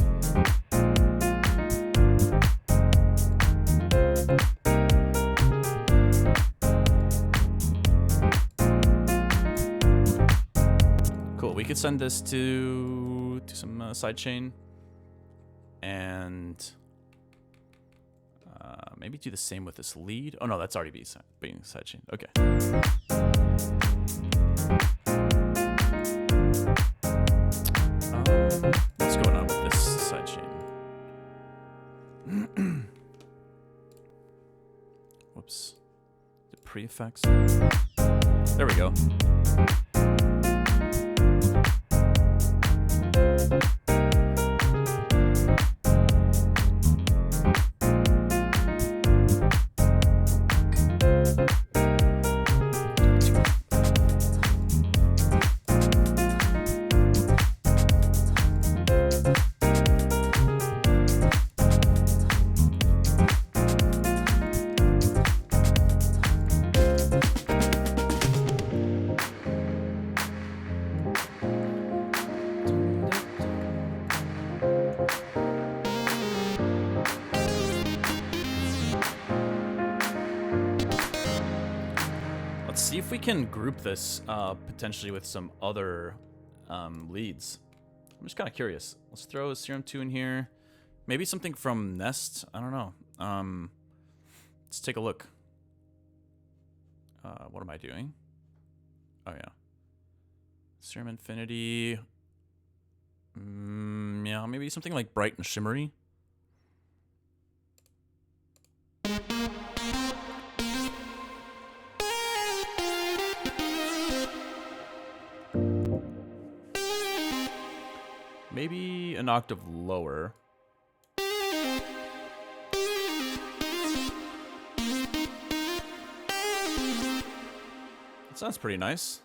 Cool, we could send this to some sidechain. And maybe do the same with this lead. Oh no, that's already being sidechained. Okay. Whoops. The pre-effects. There we go. See if we can group this potentially with some other leads. I'm just kind of curious. Let's throw a Serum 2 in here. Maybe something from Nest. I don't know. Let's take a look. What am I doing? Oh, yeah. Serum Infinity. Yeah, maybe something like Bright and Shimmery. Maybe an octave lower. That sounds pretty nice.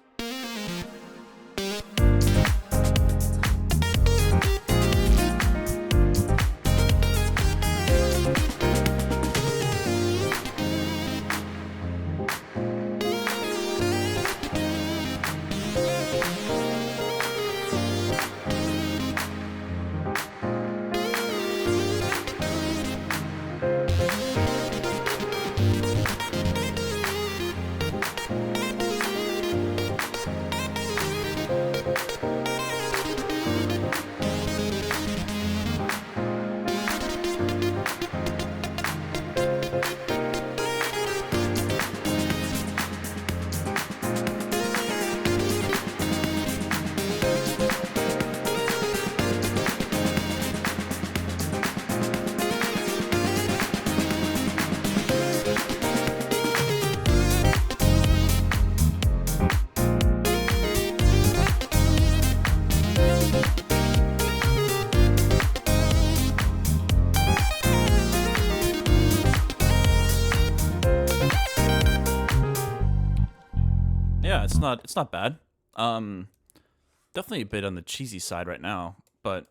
Yeah, it's not bad. Definitely a bit on the cheesy side right now, but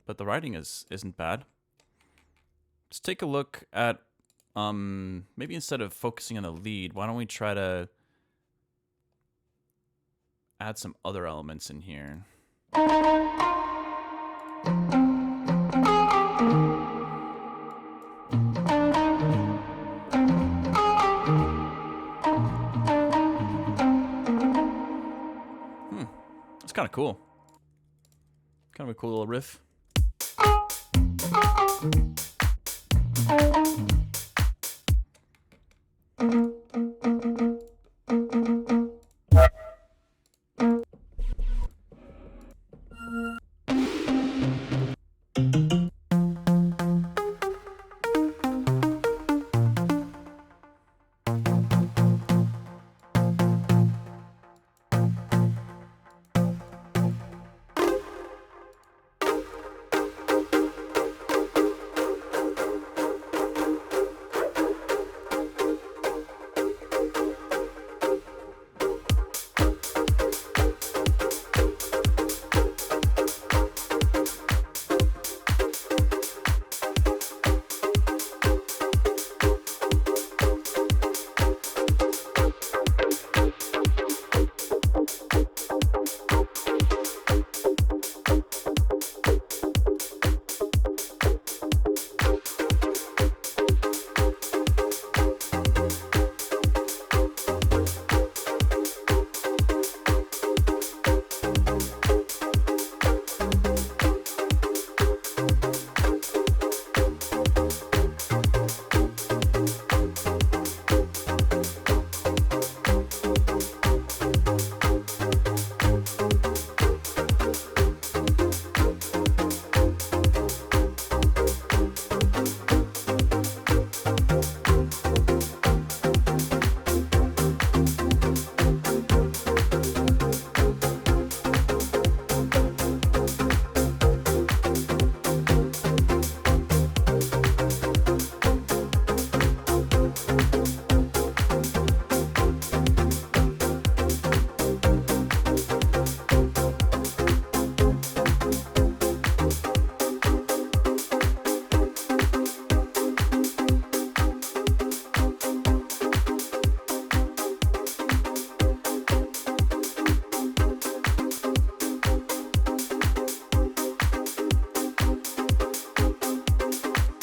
the writing isn't bad. Let's take a look at maybe instead of focusing on the lead, why don't we try to add some other elements in here. That's kind of cool. Kind of a cool little riff.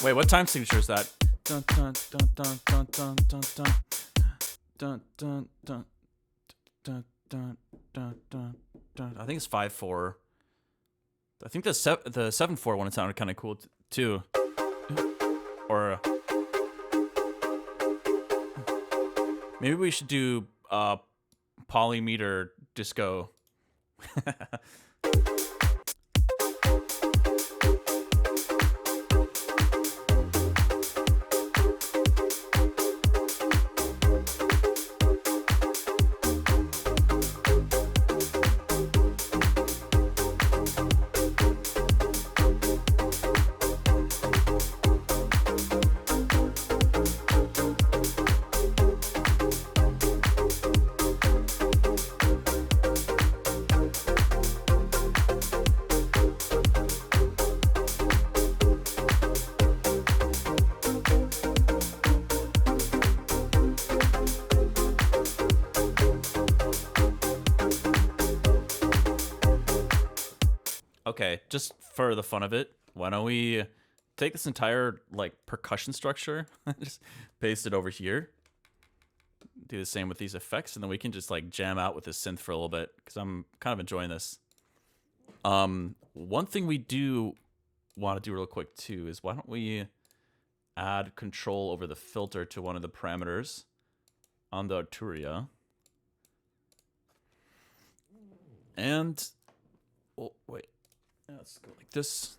Wait, what time signature is that? Dun dun dun dun dun dun dun dun dun dun dun dun dun dun dun dun. I think it's 5/4. I think the 7/4 one sounded kind of cool too. Or maybe we should do polymeter disco. Okay, just for the fun of it, why don't we take this entire like percussion structure, just paste it over here, do the same with these effects, and then we can just like jam out with this synth for a little bit because I'm kind of enjoying this. One thing we do want to do real quick too is why don't we add control over the filter to one of the parameters on the Arturia. And, oh, wait. Let's go like this.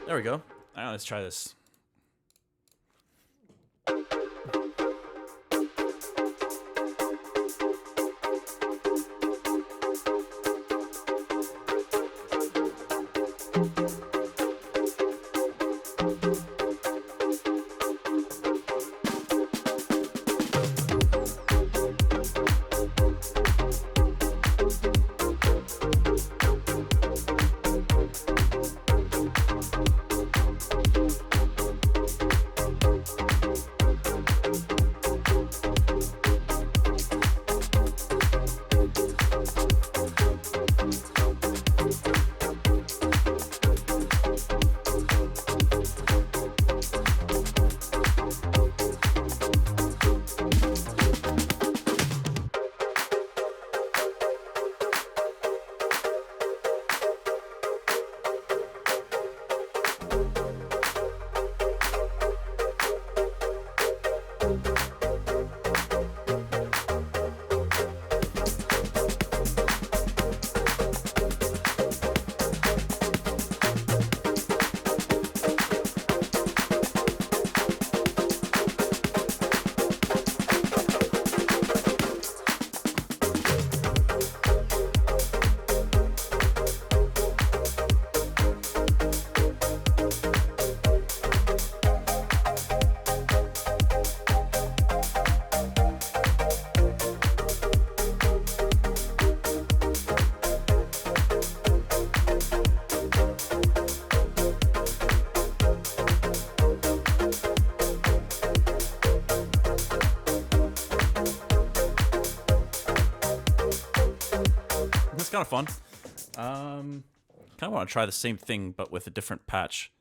There we go. All right, let's try this. Kind of fun. Kind of want to try the same thing but with a different patch,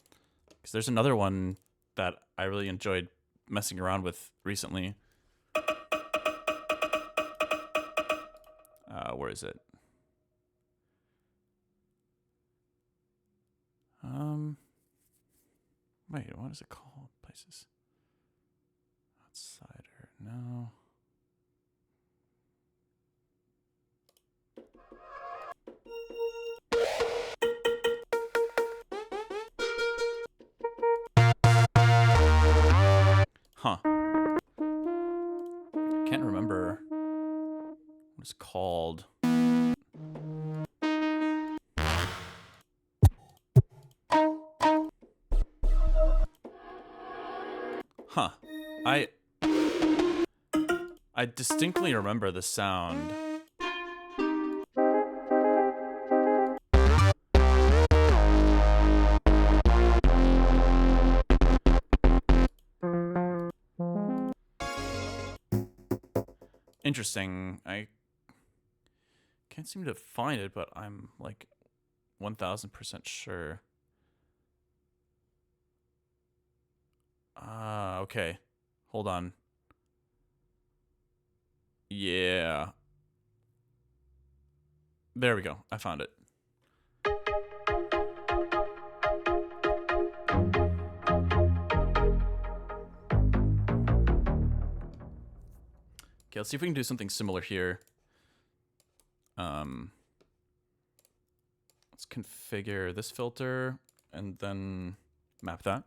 because there's another one that I really enjoyed messing around with recently. Where is it? Wait, what is it called? Places. Outsider. No. Huh. Can't remember what it's called. Huh. I distinctly remember the sound. Interesting. I can't seem to find it, but I'm like 1000% sure. Okay. Hold on. Yeah. There we go. I found it. Okay, let's see if we can do something similar here. Let's configure this filter and then map that.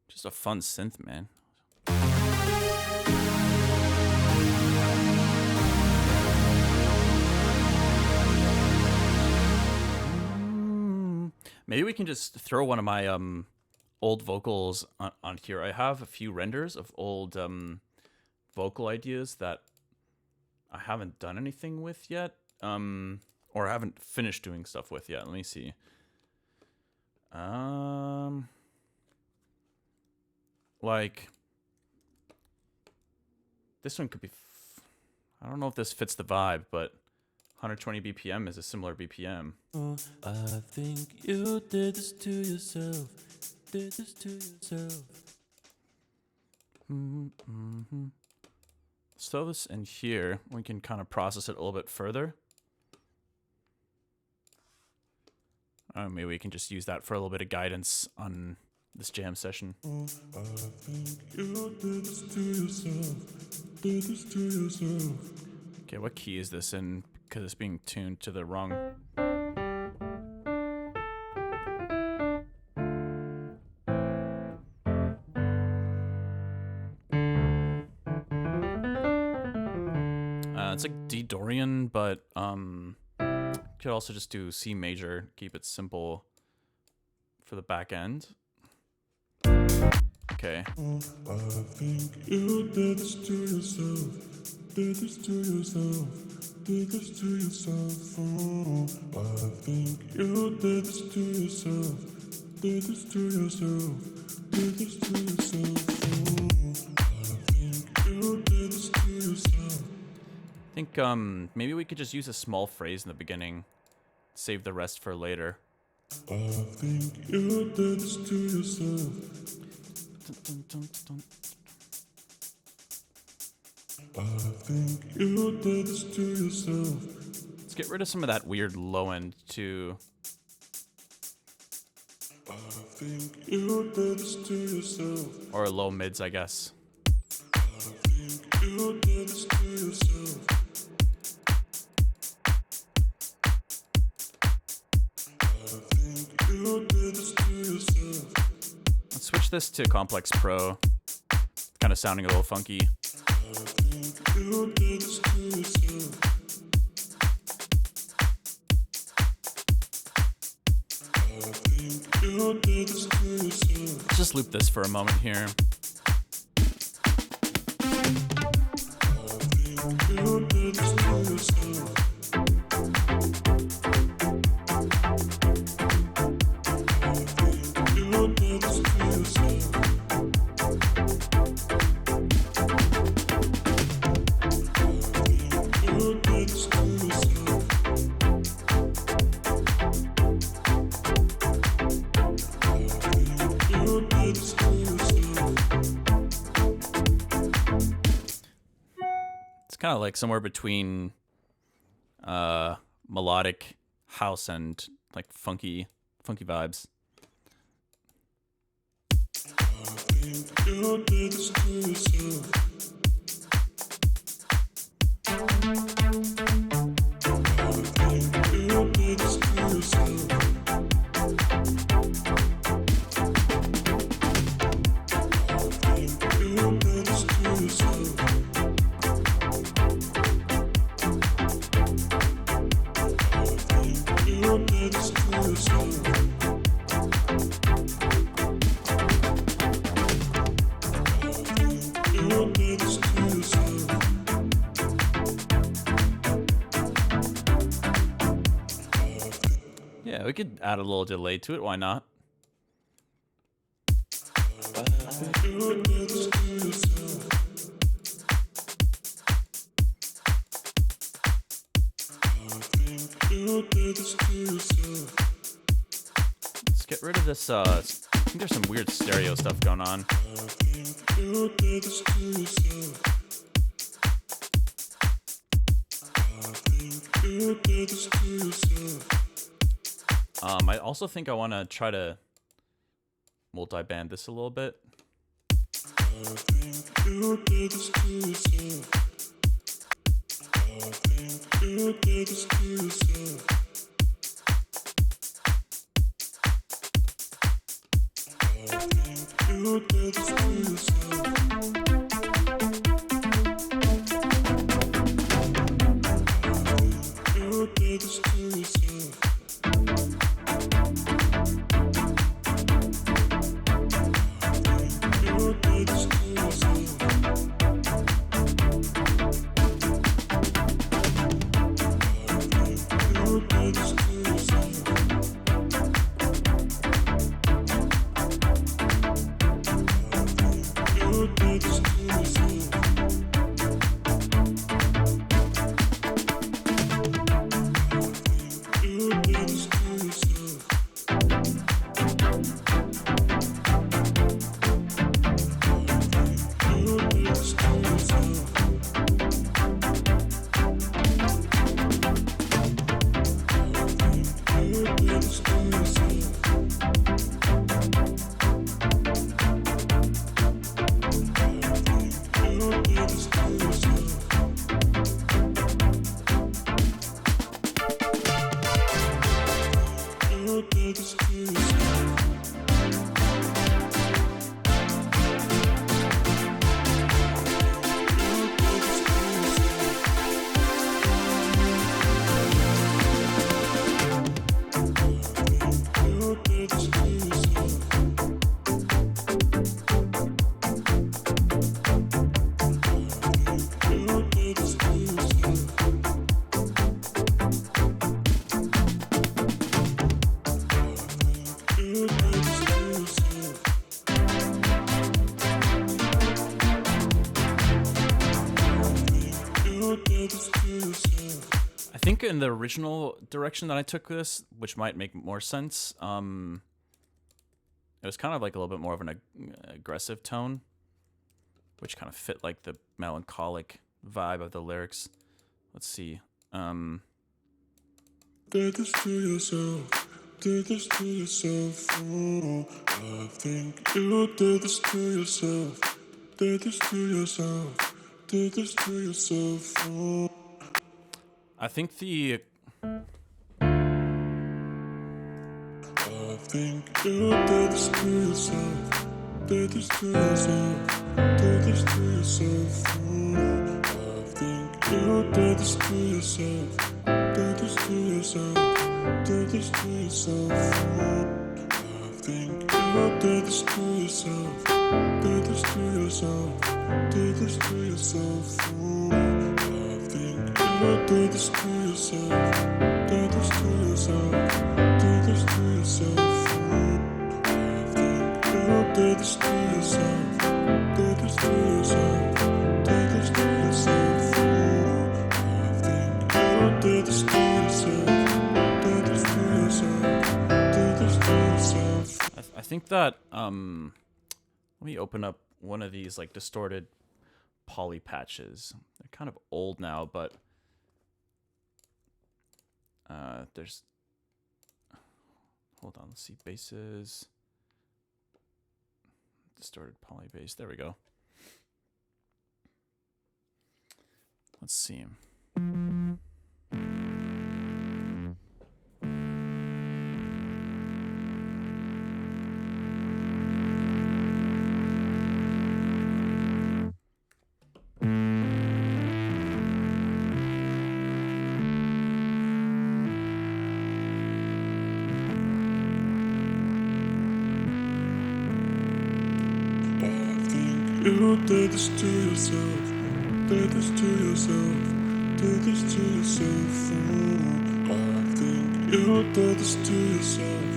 Just a fun synth, man. Maybe we can just throw one of my old vocals on here. I have a few renders of old vocal ideas that I haven't done anything with yet, or haven't finished doing stuff with yet. Let me see. Like this one could be. I don't know if this fits the vibe, but 120 BPM is a similar BPM. I think you did this to yourself. Did this to yourself. Let's throw this in here. We can kind of process it a little bit further. Maybe we can just use that for a little bit of guidance on this jam session. I think you did this to yourself. Did this to yourself. Okay, what key is this in? Because it's being tuned to the wrong. It's like D Dorian, but could also just do C major, keep it simple for the back end. Okay. I think you did this to yourself. Did this to yourself. Did this to yourself. I think you did this to yourself. Did this to yourself. Did this to yourself. I think you did this to yourself. I think maybe we could just use a small phrase in the beginning, save the rest for later. I think you did this to yourself. I think you did this to yourself. Let's get rid of some of that weird low end too. I think you did this to yourself. Or low mids, I guess. I think you did this to yourself. I think you did this to yourself. Let's switch this to Complex Pro. Kind of sounding a little funky. I think you did this to yourself. I think you did this to yourself. Let's just loop this for a moment here. You did this to yourself. You did this to yourself. You did this to yourself. You did this to yourself. It's kind of like somewhere between melodic house and like funky vibes. You did this to yourself. You did this to yourself. You did this to yourself. You did this to yourself. You did this to yourself. Yeah, we could add a little delay to it. Why not? You did this to yourself. You did this to yourself. Let's get rid of this. I think there's some weird stereo stuff going on. You did this to yourself. You did this to yourself. I also think I want to try to multi-band this a little bit. You did this to yourself. You did this to yourself. You did this to yourself. You did this to yourself. You did this to yourself. You did this to yourself. You did this to yourself. You did this to yourself. You did this to yourself. You did this to yourself. You did this to yourself. You did this to yourself. You did this to yourself. You did this to yourself. You did this to yourself. You did this to yourself. You did this to yourself. I think in the original direction that I took this, which might make more sense, it was kind of like a little bit more of an aggressive tone, which kind of fit like the melancholic vibe of the lyrics. Let's see. Did this to yourself. Did this to yourself. Oh, I think you did this to yourself. Did this to yourself. did this to yourself. Oh. I think the I think you did this to yourself. Did this to yourself. Did this to yourself. Oh. I think you did this to yourself. Did this to yourself. Did this to yourself. Oh. I think you did this to yourself. Did this to yourself. Did this to yourself. Oh. I think you did this to yourself. Did this to yourself. Did this to yourself. Oh. I think you did this to yourself. Did this to yourself. Did this to yourself. Oh. I think you did this to yourself. Did this to yourself. Did this to yourself. I think that let me open up one of these like distorted poly patches. They're kind of old now, but there's hold on, let's see, basses, distorted poly bass. There we go. Let's see. You did this to yourself. Did this to yourself. Did this to yourself. Oh. I think you did this to yourself.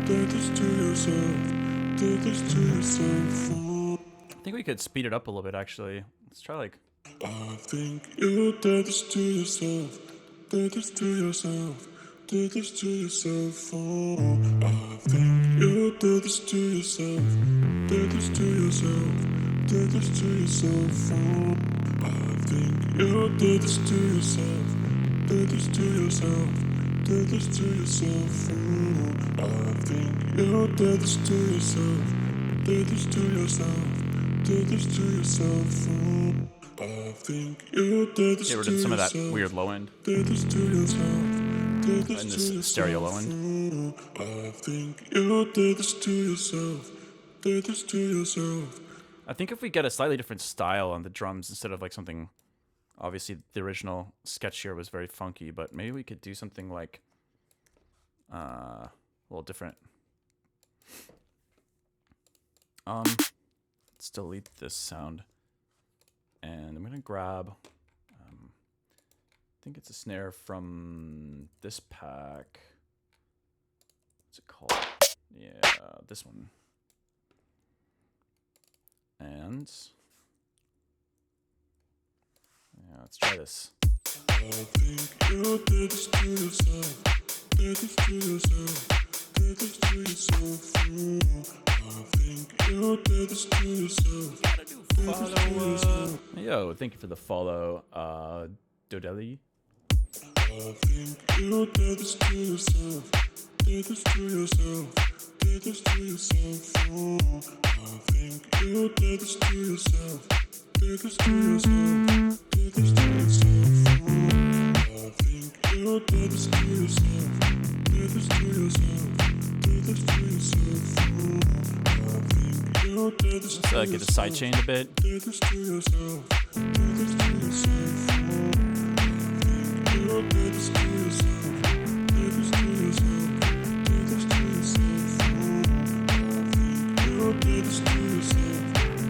Did this to yourself. Did this to yourself. Oh. I think we could speed it up a little bit actually. Let's try like I think you did this to yourself. Did this to yourself. Did this to yourself. Oh. I think you did this to yourself. Did this to yourself. Did this to yourself. Oh. I think you did this to yourself. Did this to yourself. Did this to yourself. Oh. I think you did this to yourself. Did this to yourself. Did this to yourself. Oh. I think you did this get rid to of some of that yourself. weird low end Did this to yourself. Did this and to this yourself. stereo low end. Oh. I think you did this to yourself. Did this to yourself. I think if we get a slightly different style on the drums instead of like something, obviously the original sketch here was very funky, but maybe we could do something like a little different. Let's delete this sound, and I'm gonna grab. I think it's a snare from this pack. What's it called? Yeah, this one. And yeah, let's try this. I think you did this to yourself. Did this to yourself. Did this to yourself. Oh. I think you did this to yourself. Did this to yourself. Yo, thank you for the follow, Dodeli. I think you did this to yourself. Did this to yourself. Did this to yourself. Oh. I think you did this to yourself. Did this to yourself. Did this to yourself. Oh. I think you did this to yourself. Did this to yourself. Did this to yourself. Oh. I think you did this to yourself. Let's get the side chain a bit. Did this to yourself. Did this to yourself. Oh. I think you did this to yourself. Did this to yourself. Did this to yourself. Oh. I think you did this to yourself.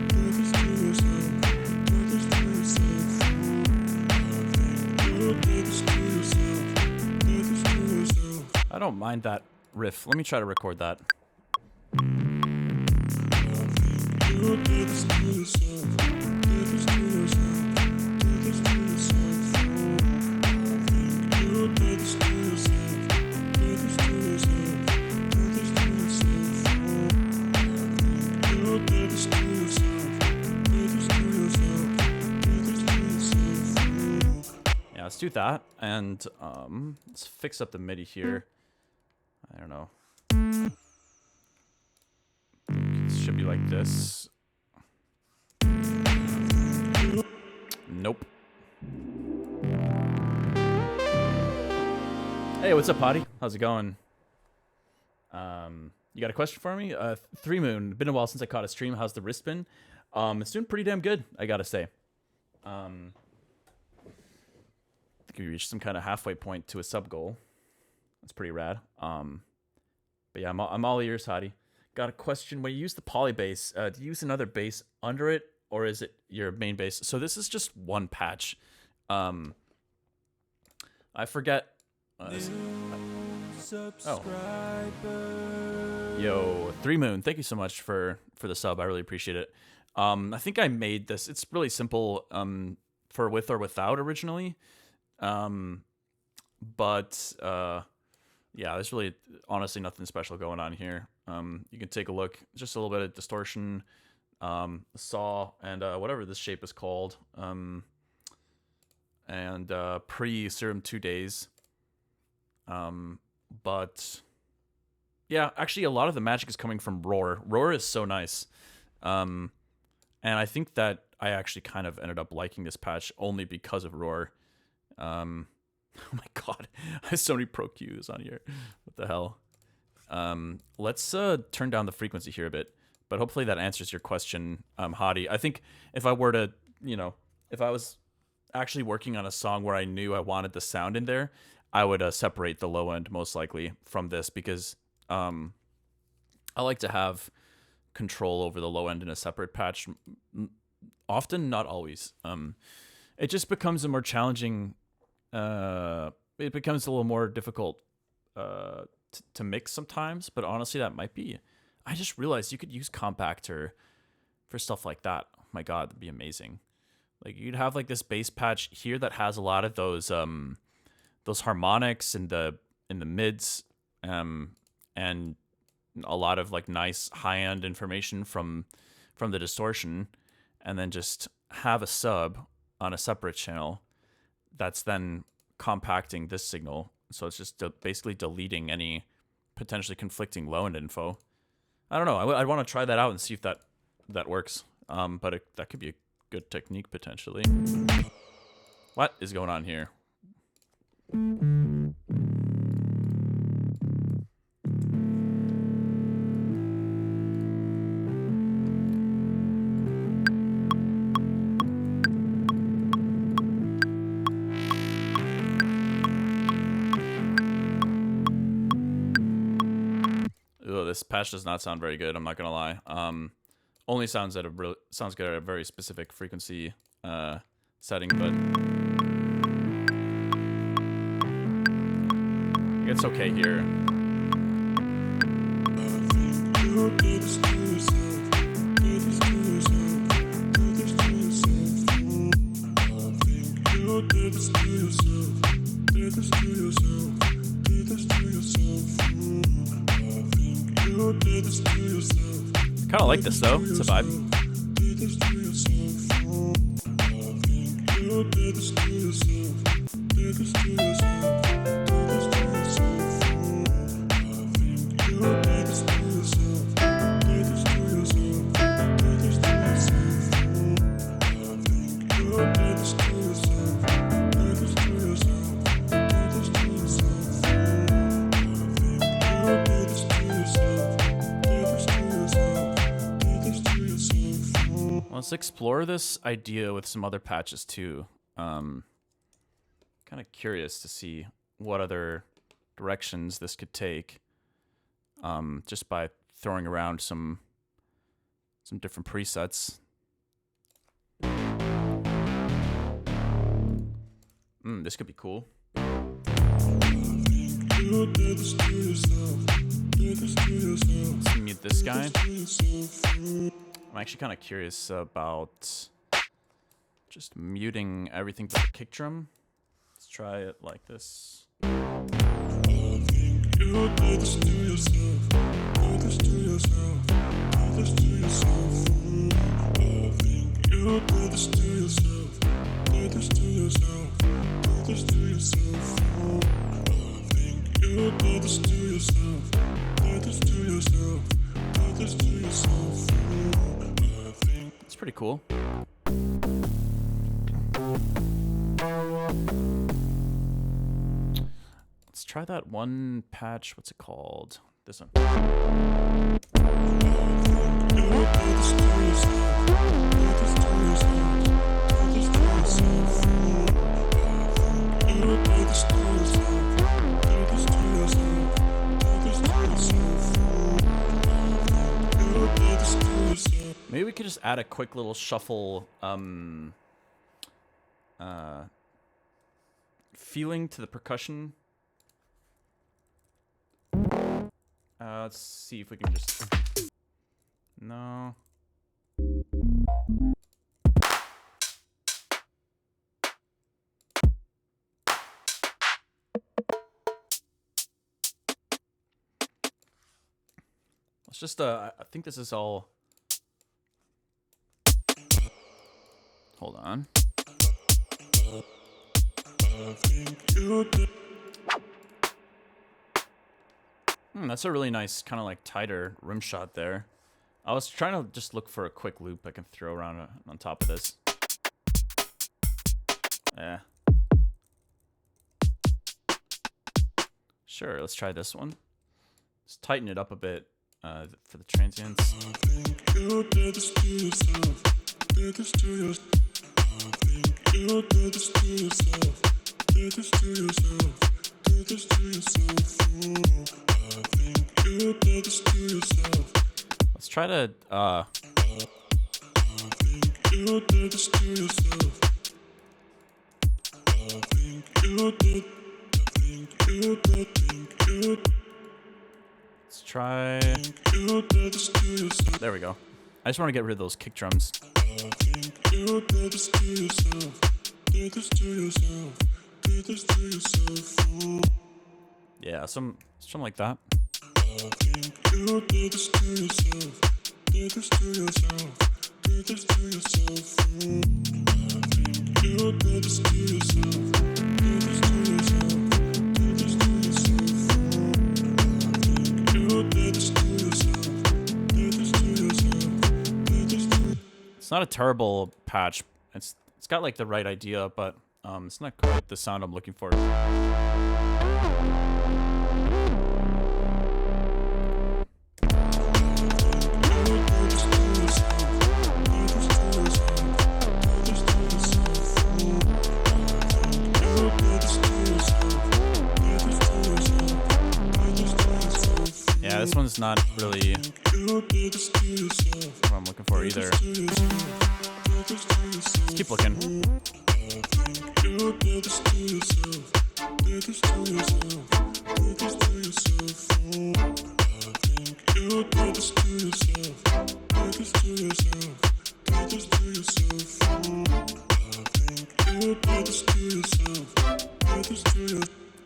Did this to yourself. Did this to yourself. Oh. I think you did this to yourself. Did this to yourself. I don't mind that riff. Let me try to record that. You did this to yourself. Did this to yourself. Did this to yourself. Oh. I think you did this to yourself. Did this to yourself. Did this to yourself. Oh. I think you did this to yourself. Did this to yourself. Did this to yourself. Oh. Yeah, let's do that, and let's fix up the MIDI here. I don't know. It should be like this. Nope. Hey, what's up, Potty? How's it going? You got a question for me? 3 Moon. Been a while since I caught a stream. How's the wrist been? It's doing pretty damn good, I gotta say. I think we reached some kind of halfway point to a sub goal. That's pretty rad. But yeah, I'm all ears, Hottie. Got a question. When you use the poly bass, do you use another bass under it, or is it your main bass? So this is just one patch. I forget. Yo, 3 Moon, thank you so much for the sub. I really appreciate it. I think I made this. It's really simple for with or without originally. But yeah, there's really honestly nothing special going on here. You can take a look. Just a little bit of distortion, saw, and whatever this shape is called. And pre-Serum 2 days. But yeah, actually a lot of the magic is coming from Roar. Roar is so nice. And I think that I actually kind of ended up liking this patch only because of Roar. Oh my god, I have so many pro cues on here. What the hell? Let's turn down the frequency here a bit, but hopefully that answers your question, Hottie. I think if I were to, if I was actually working on a song where I knew I wanted the sound in there, I would separate the low end most likely from this because I like to have control over the low end in a separate patch. Often, not always. It just becomes a more challenging. It becomes a little more difficult to mix sometimes. But honestly, that might be. I just realized you could use compactor for stuff like that. Oh my god, that'd be amazing. Like you'd have like this bass patch here that has a lot of those harmonics in the mids, and a lot of like nice high-end information from the distortion, and then just have a sub on a separate channel that's then compacting this signal. So it's just basically deleting any potentially conflicting low-end info. I don't know. I'd want to try that out and see if that works. But that could be a good technique potentially. What is going on here? Ooh, this patch does not sound very good. I'm not gonna lie. Only sounds good at a very specific frequency setting, but it's okay here. Kind of like this though. It's a vibe. Let's explore this idea with some other patches too. Kind of curious to see what other directions this could take. Just by throwing around some different presets. This could be cool. Let's mute this guy. I'm actually kind of curious about just muting everything but the kick drum. Let's try it like this. It's pretty cool. try that one patch. What's it called? This one. Maybe we could just add a quick little shuffle feeling to the percussion. Let's see if we can just... No. Let's just, I think this is all... Hold on. That's a really nice kind of like tighter rim shot there. I was trying to just look for a quick loop I can throw around on top of this. Yeah. Sure, let's try this one. Let's tighten it up a bit for the transients. Let's try to let's try. There we go. I just want to get rid of those kick drums. Yeah, something like that. It's not a terrible patch. It's got like the right idea, but it's not quite the sound I'm looking for. Yeah, this one's not really what I'm looking for either. Let's keep looking.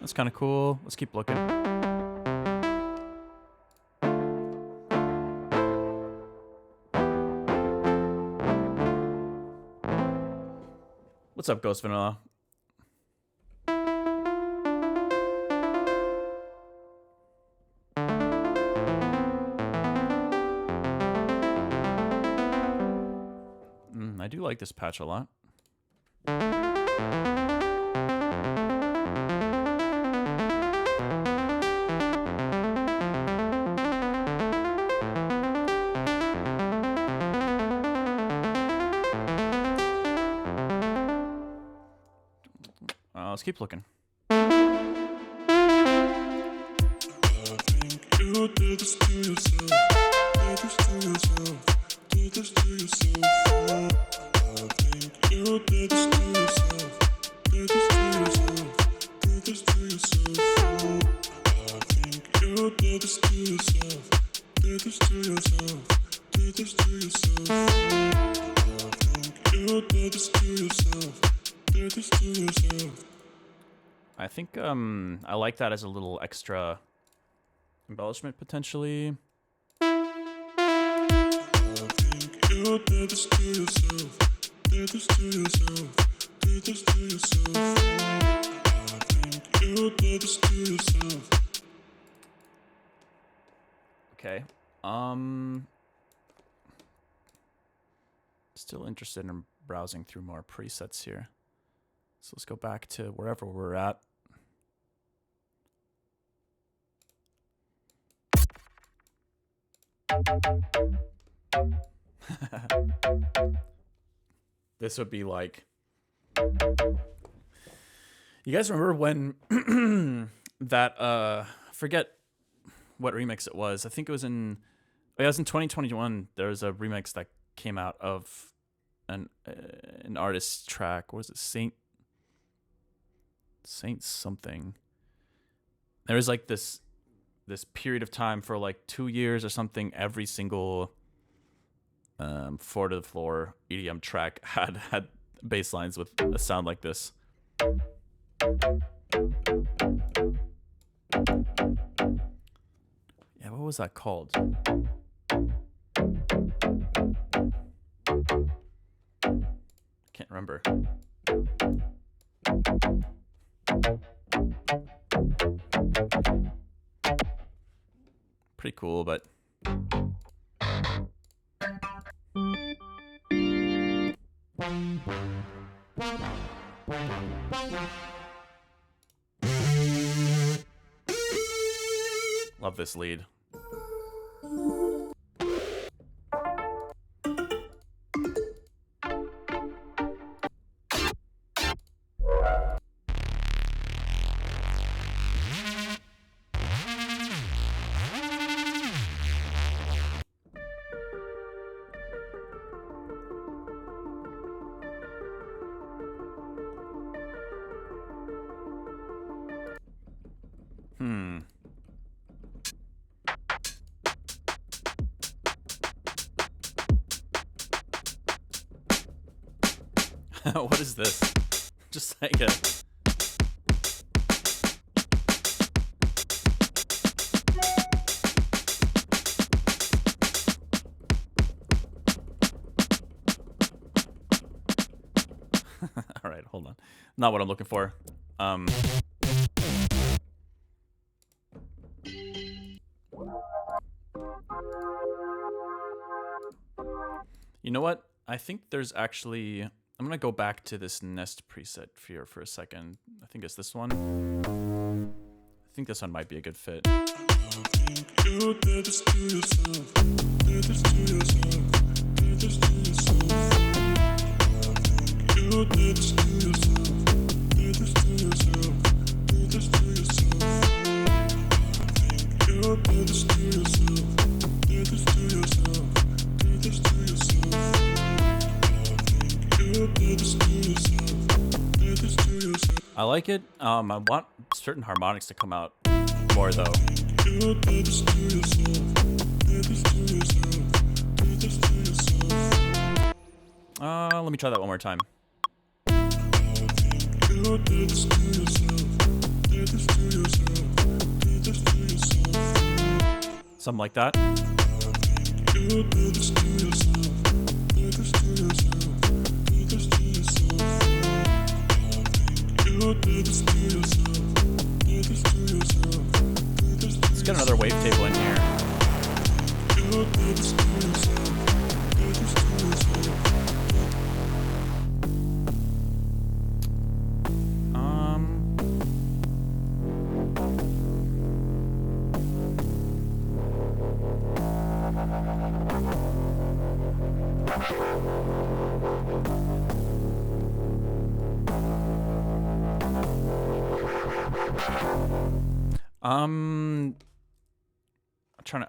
That's kind of cool. Let's keep looking. What's up, Ghost Vanilla? I do like this patch a lot. Let's keep looking. I think I like that as a little extra embellishment potentially. Okay. Still interested in browsing through more presets here. So let's go back to wherever we're at. This would be like, you guys remember when that forget what remix it was. I think it was in 2021. There was a remix that came out of an artist's track. What was it? Saint something. There was like this period of time for like 2 years or something. Every single 4 to the floor EDM track had bass lines with a sound like this. Yeah, what was that called? Can't remember. Pretty cool, but love this lead. What is this? Just like a... All right, hold on. Not what I'm looking for. You know what? I think there's actually... I'm going to go back to this Nest preset here for a second. I think it's this one. I think this one might be a good fit. You did this to yourself. Did this to yourself. Did this to yourself. You did this to yourself. Did this to yourself. Did this to yourself. You did this to yourself. Did this to yourself. Did this to yourself. You did this to yourself. Did this to yourself. I like it. I want certain harmonics to come out more though. You did this to yourself. Did this to yourself. Did this to yourself. Let me try that one more time. You did this to yourself. Did this to yourself. Did this to yourself. Something like that. You did this to yourself. Did this to yourself. Did this to yourself. You did this to yourself. Did this to yourself. Did this to Let's get another wavetable in here. You did this to yourself. Did this to yourself.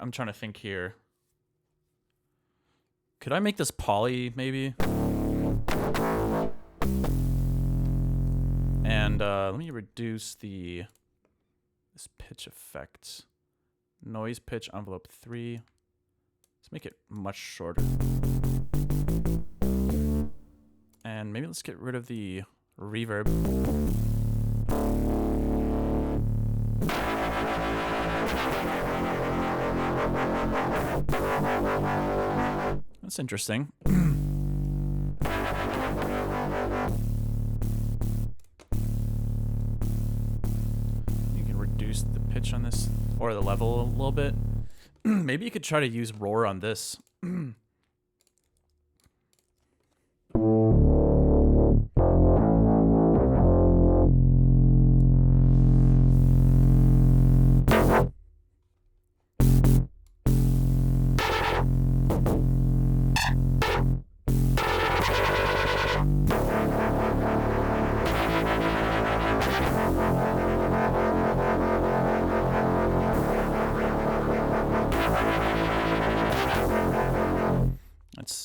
I'm trying to think here. Could I make this poly maybe? And let me reduce this pitch effect. Noise pitch envelope 3. Let's make it much shorter. And maybe let's get rid of the reverb. That's interesting. You can reduce the pitch on this, or the level a little bit. Maybe you could try to use roar on this.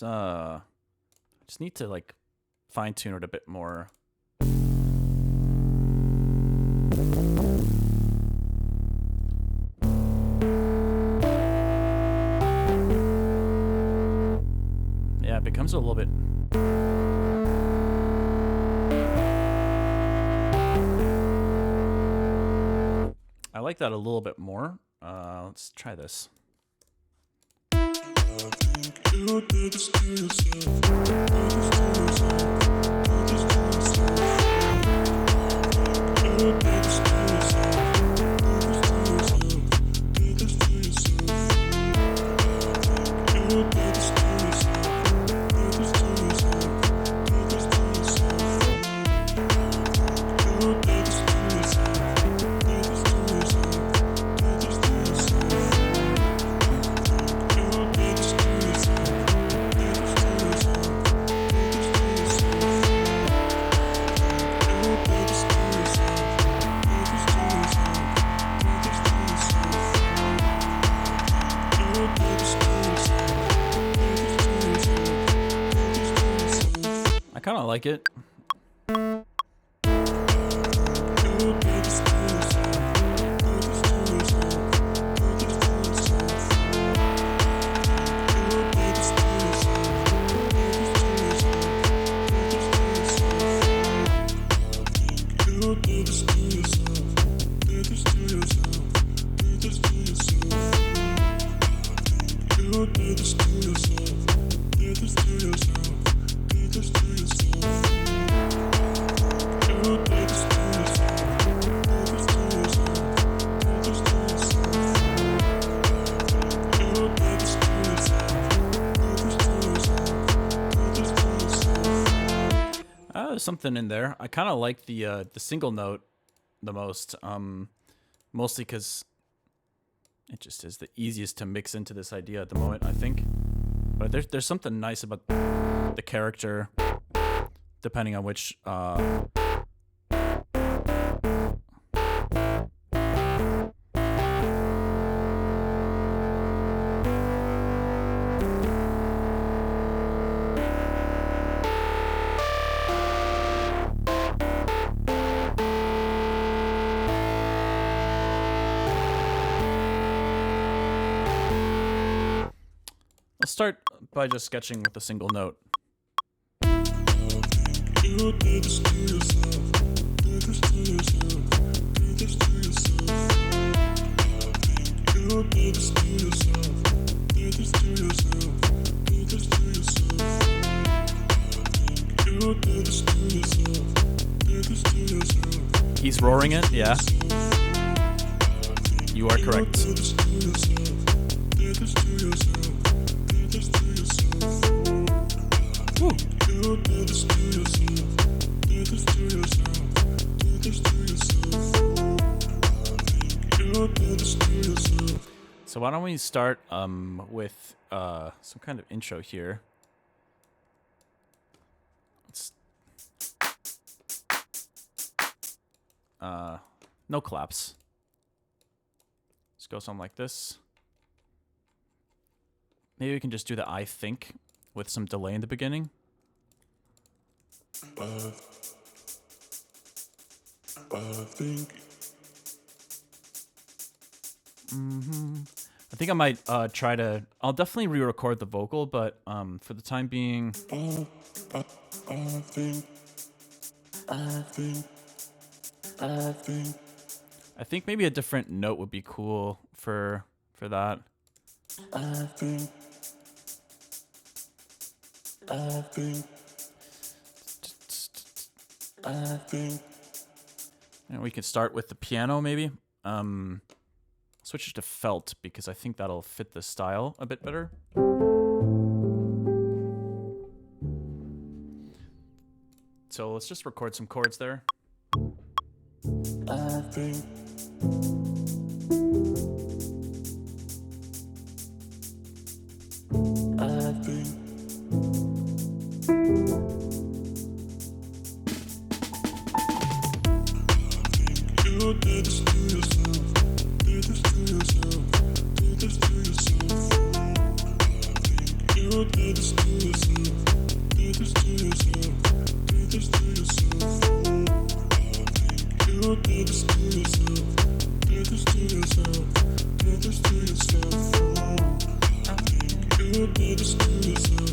just need to like fine tune it a bit more. Yeah, it becomes a little bit. I like that a little bit more. Let's try this. You did this to yourself. Did this to yourself. Did this to yourself. You did this to yourself. Did this to yourself. Did this to yourself. You did this to yourself. Did this to yourself. Did this to yourself. You did this to yourself. Did this to yourself. Did this to yourself. You did this to yourself. Did this to yourself. Did this to yourself. You did this to yourself. Did this to yourself. Did this to yourself. You did this to yourself. Did this to yourself. Did this to yourself. I kind of like it. You did this to yourself. Did this to yourself. Did this to yourself. You did this to yourself. Did this to yourself. Did this to yourself. You did this to yourself. Did this to yourself. Did this to yourself. You did this to yourself. Did this to yourself. Did this to yourself. You did this to yourself. Did this to yourself. Did this to yourself. You did this to yourself. Did this to yourself. Did this to yourself. There's something in there. I kind of like the single note the most, mostly because it just is the easiest to mix into this idea at the moment, I think. But there's something nice about the character, depending on which. Let's start by just sketching with a single note. You did this to yourself. Did this to yourself. Did this to yourself. You did this to yourself. Did this to yourself. Did this to yourself. You did this to yourself. Did this to yourself. He's roaring it, yeah. You are correct. You did this to yourself. Did this to yourself. Did this to yourself. Woo. You did this to yourself. Did this to yourself. Did this to yourself. You did this to yourself. So why don't we start with some kind of intro here. Let's no collapse. Let's go something like this. Maybe we can just do the I think with some delay in the beginning. I think. I think I might try to. I'll definitely re-record the vocal, but for the time being, I think. I think maybe a different note would be cool for that. I think. And we could start with the piano, maybe. Switch it to felt because I think that'll fit the style a bit better. So let's just record some chords there. I think. I think. You did this to yourself. Did this to yourself. Did this to yourself. You you did this to yourself. Did this to yourself. Did this to yourself. You did this to yourself. Did this to yourself. Did this to yourself. You did this to yourself.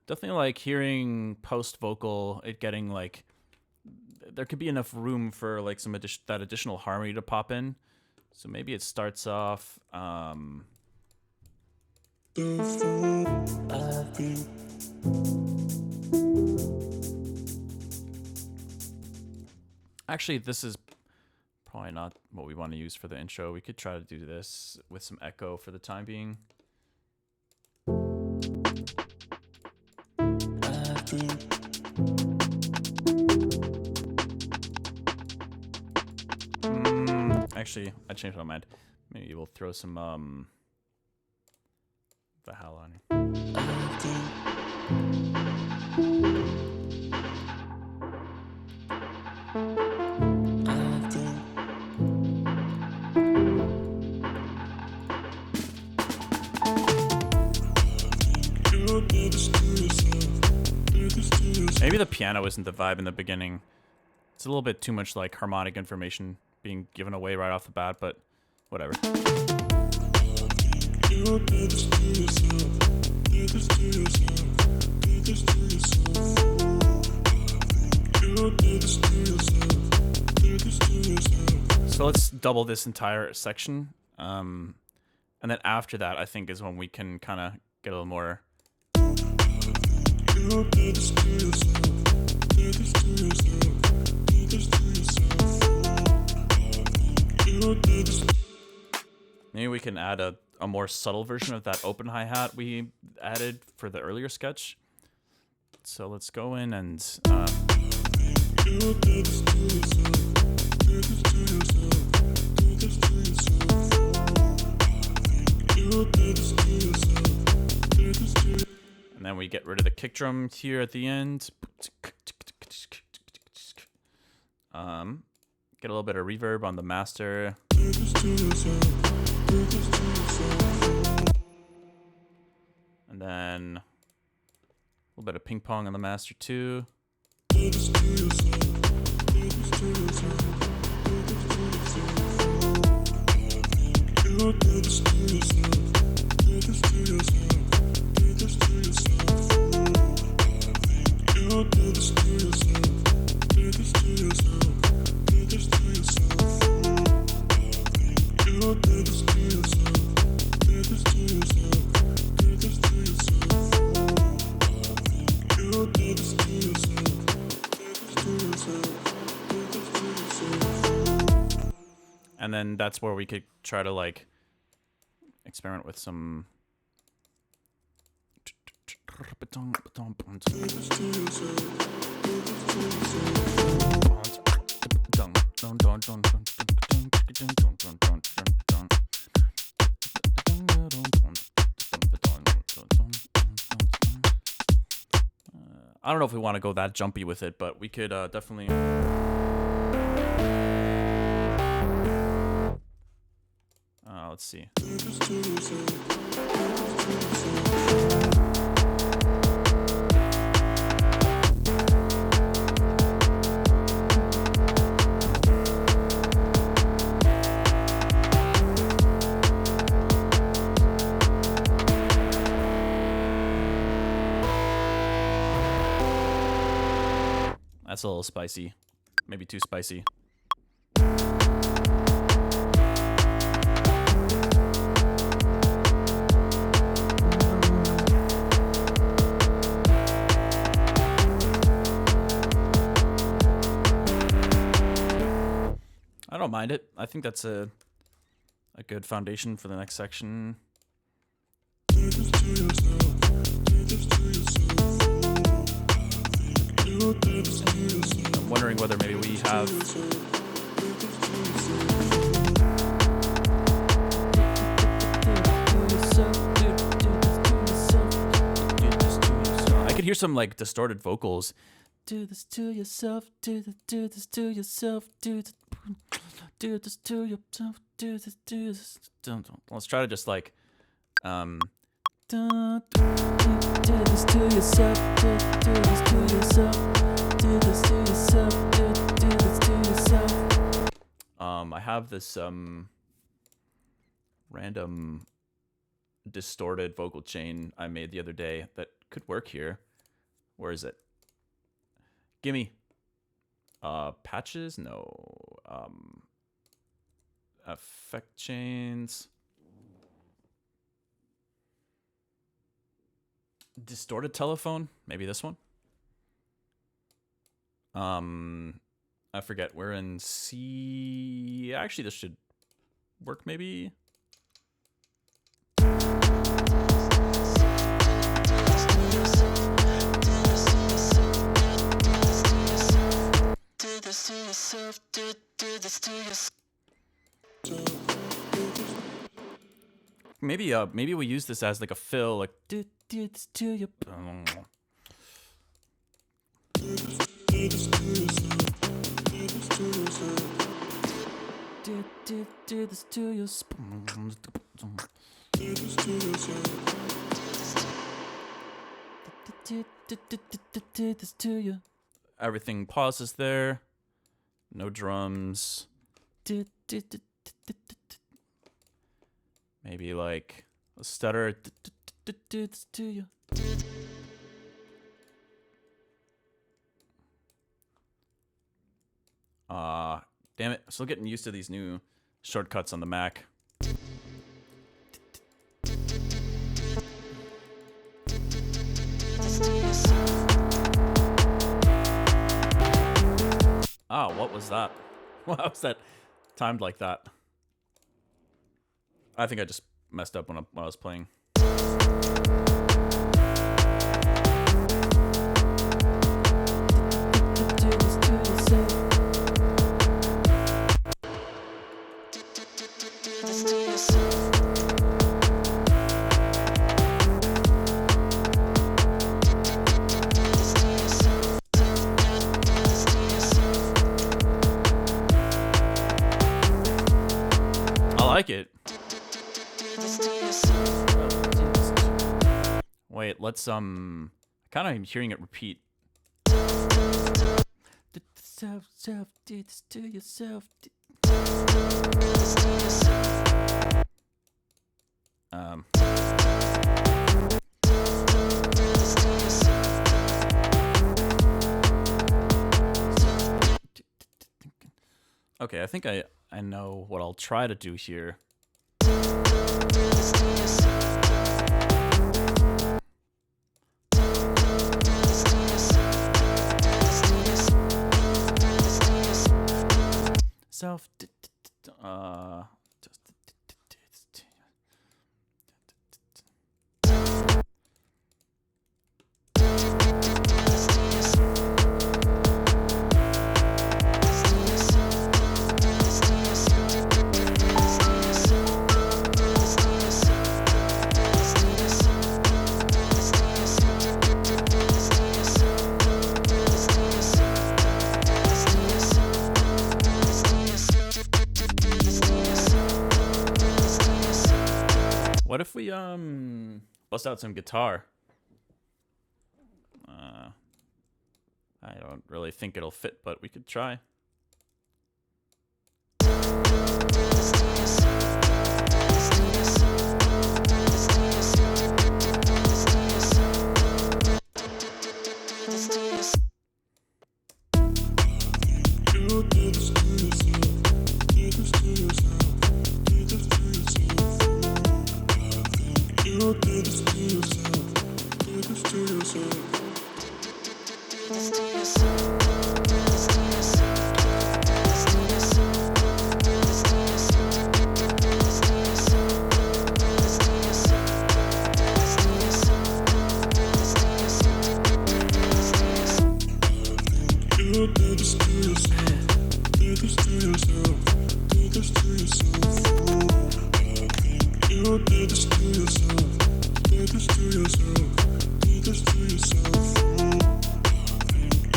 Definitely like hearing post vocal, it getting like there could be enough room for like some that additional harmony to pop in. So maybe it starts off actually, this is probably not what we want to use for the intro. We could try to do this with some echo for the time being. Actually, I changed my mind. Maybe we'll throw some Valhalla on here. Maybe the piano isn't the vibe in the beginning. It's a little bit too much like harmonic information being given away right off the bat, but whatever. So let's double this entire section. And then after that, I think is when we can kind of get a little more. Maybe we can add a more subtle version of that open hi-hat we added for the earlier sketch. So let's go in and then we get rid of the kick drum here at the end. Get a little bit of reverb on the master. And then a little bit of ping pong on the master too. And then that's where we could try to like experiment with some I don't know if we want to go that jumpy with it, but we could definitely. Let's see. That's a little spicy. Maybe too spicy. I don't mind it. I think that's a good foundation for the next section. I'm wondering whether maybe we have I could hear some like distorted vocals Do this to yourself. Do this to yourself. Do this to yourself. Do this to yourself. Let's try to just like do this to yourself. Do this to yourself. Do this to yourself. Do this to yourself. I have this random distorted vocal chain I made the other day that could work here. Where is it? Gimme. Patches? No. Effect chains. Distorted telephone? Maybe this one? I forget. We're in C. Actually, this should work maybe. Maybe we use this as like a fill, like do this to you. Do this to you. Do this to you. Everything pauses there. No drums. Maybe like a stutter. Do this to you. Damn it. I'm still getting used to these new shortcuts on the Mac. Oh, what was that? Why was that timed like that? I think I just messed up when I was playing. I like it. Wait, let's kind of hearing it repeat. Self, do this to yourself. Okay, I think I know what I'll try to do here. Self. What if we bust out some guitar? I don't really think it'll fit, but we could try.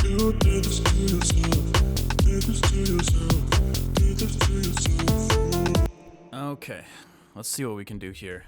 You did this to yourself. Did this to yourself. Did this to yourself. Okay, let's see what we can do here.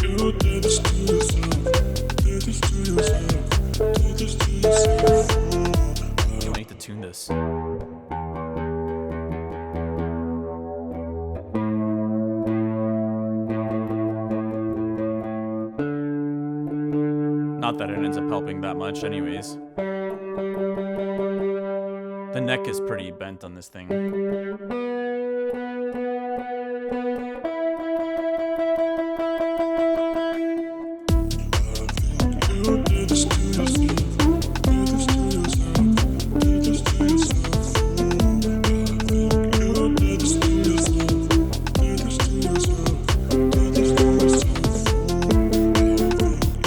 You did this to yourself. Did this to yourself. Did this to yourself. I need to tune this. Not that it ends up helping that much anyways. The neck is pretty bent on this thing. You did this to yourself. Did this to yourself. Did this to yourself. You did this to yourself. Did this to yourself. Did this to yourself.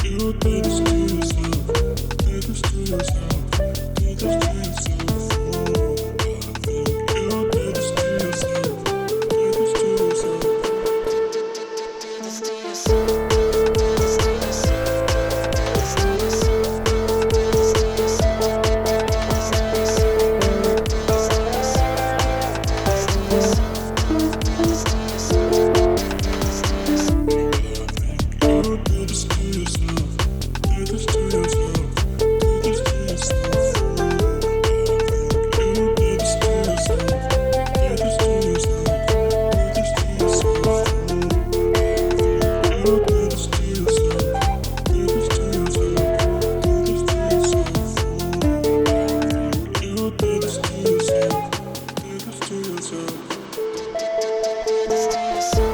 You did this to yourself. Did this to yourself. Did this to yourself. You did this to yourself. Did this to yourself. You did this to yourself. Did this to yourself. Did this to yourself. You did this to yourself. Did this to yourself. Did this to yourself. You did this to yourself. Did this to yourself. Did this to yourself. You did this to yourself. Did this to yourself. You did this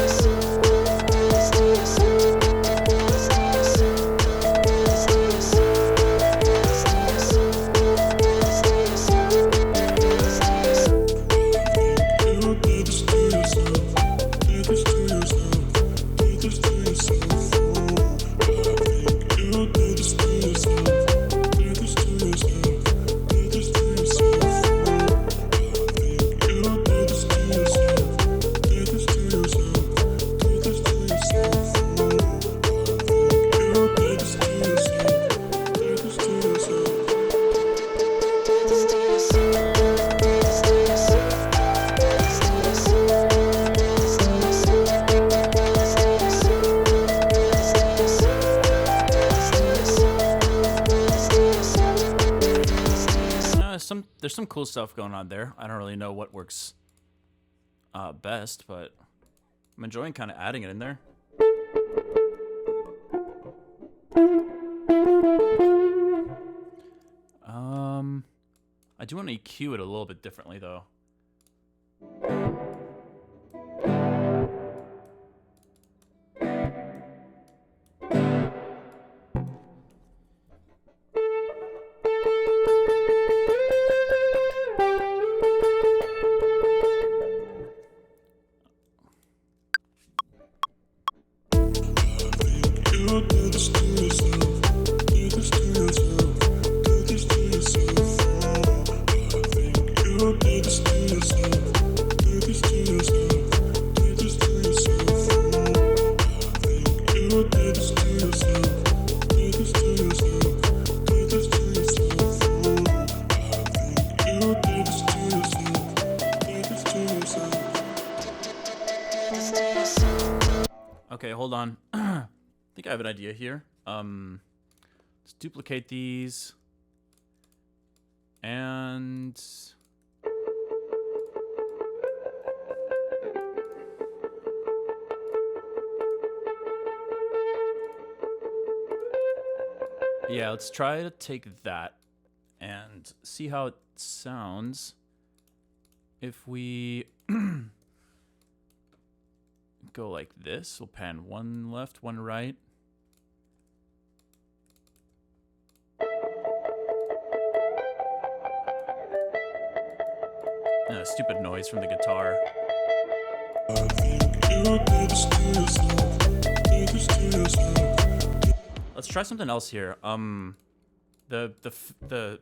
to yourself. Did this to yourself. Did this to yourself. You did this to yourself. Did this to yourself. Did this to yourself. You did this to yourself. Did this to yourself. Did this to yourself. You did this to yourself. Did this to yourself. There's some cool stuff going on there. I don't really know what works best, but I'm enjoying kind of adding it in there. I do want to EQ it a little bit differently though. You did this to yourself. Did this to yourself. Did this to yourself. You did this to yourself. Did this to yourself. Did this to yourself. You did this to yourself. Did this to yourself. Did this to yourself. You did this to yourself. Did this to yourself. Okay, hold on. I think I have an idea here. Let's duplicate these. And yeah, let's try to take that and see how it sounds if we go like this. We'll pan one left, one right. stupid noise from the guitar. Let's try something else here. The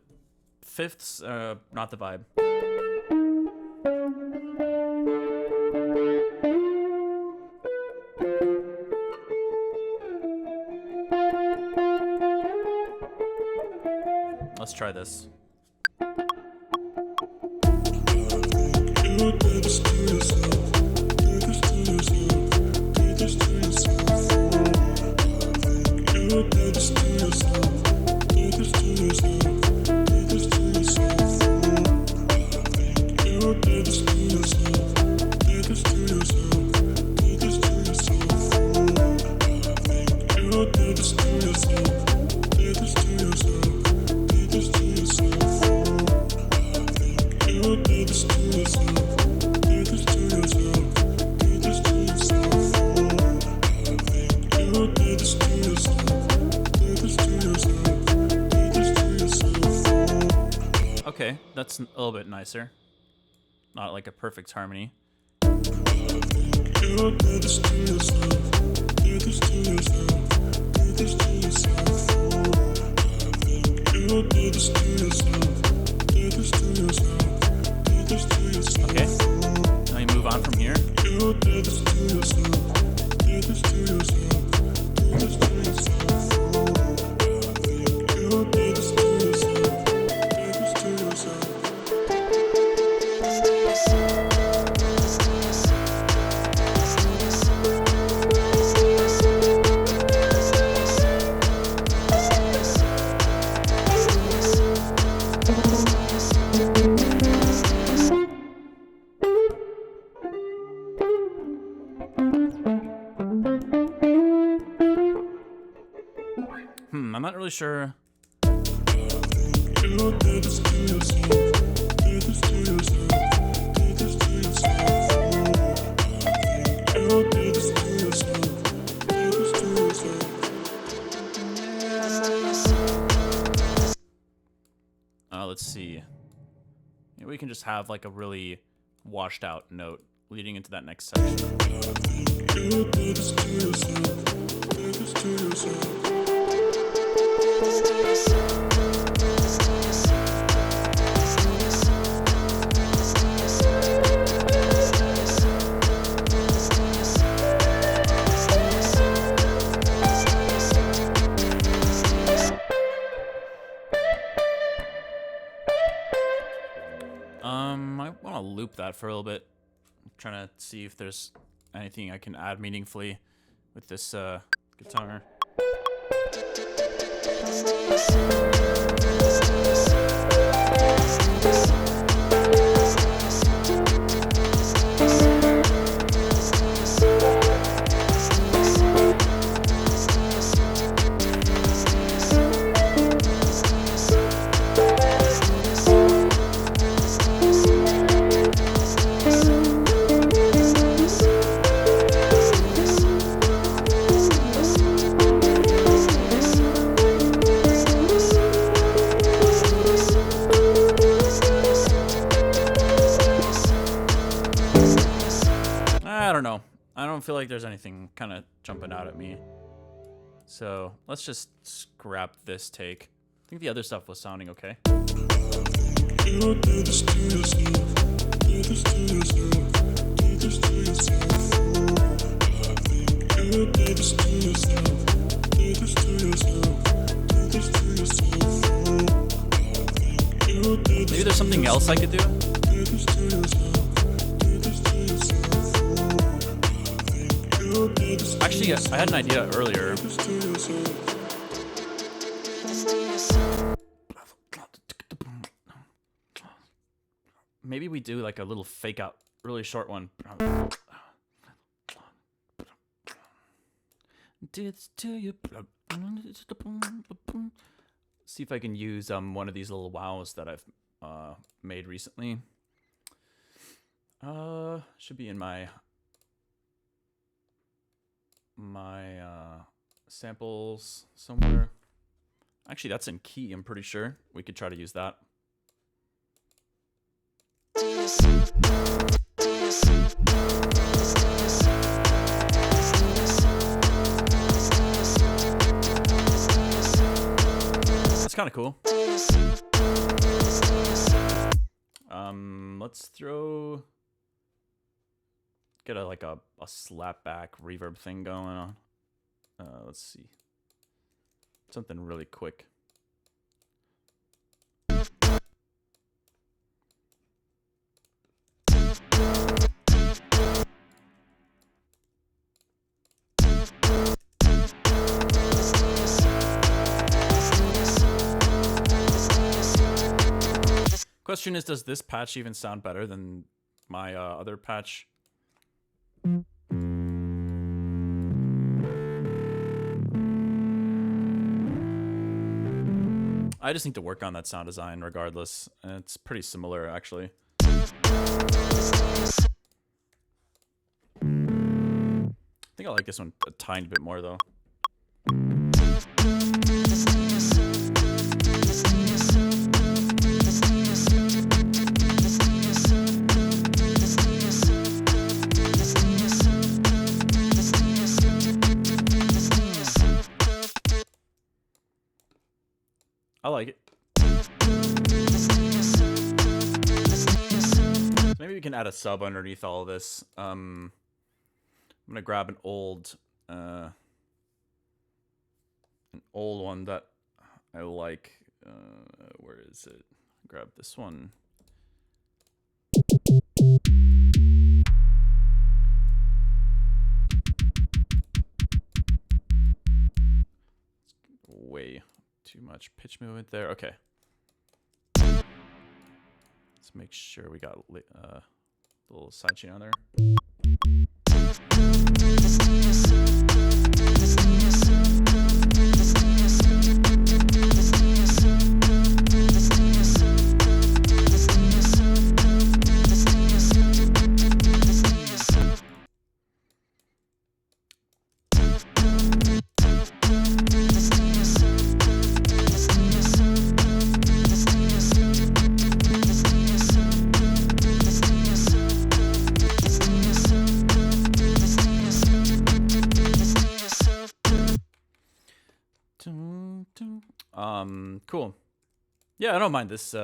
fifths, not the vibe. Let's try this. Okay, that's a little bit nicer. Not like a perfect harmony. Okay, now you move on from here. I'm not really sure. Let's see. Maybe we can just have like a really washed out note leading into that next section. I want to loop that for a little bit. I'm trying to see if there's anything I can add meaningfully with this guitar. I don't know. I don't feel like there's anything kind of jumping out at me. So let's just scrap this take. I think the other stuff was sounding okay. Maybe there's something else I could do. Actually, I had an idea earlier. Maybe we do like a little fake out, really short one. See if I can use one of these little wows that I've made recently. Should be in my samples somewhere. Actually, that's in key, I'm pretty sure. We could try to use that. That's kind of cool. Let's get a slapback reverb thing going on. Let's see. Something really quick. Question is, does this patch even sound better than my other patch? I just need to work on that sound design regardless. It's pretty similar, actually. I think I like this one a tiny bit more, though. I like it. So maybe we can add a sub underneath all of this. I'm gonna grab an old one that I like. Where is it? Grab this one. Way too much pitch movement there. Okay. Let's make sure we got a little sidechain on there. Cool. Yeah, I don't mind this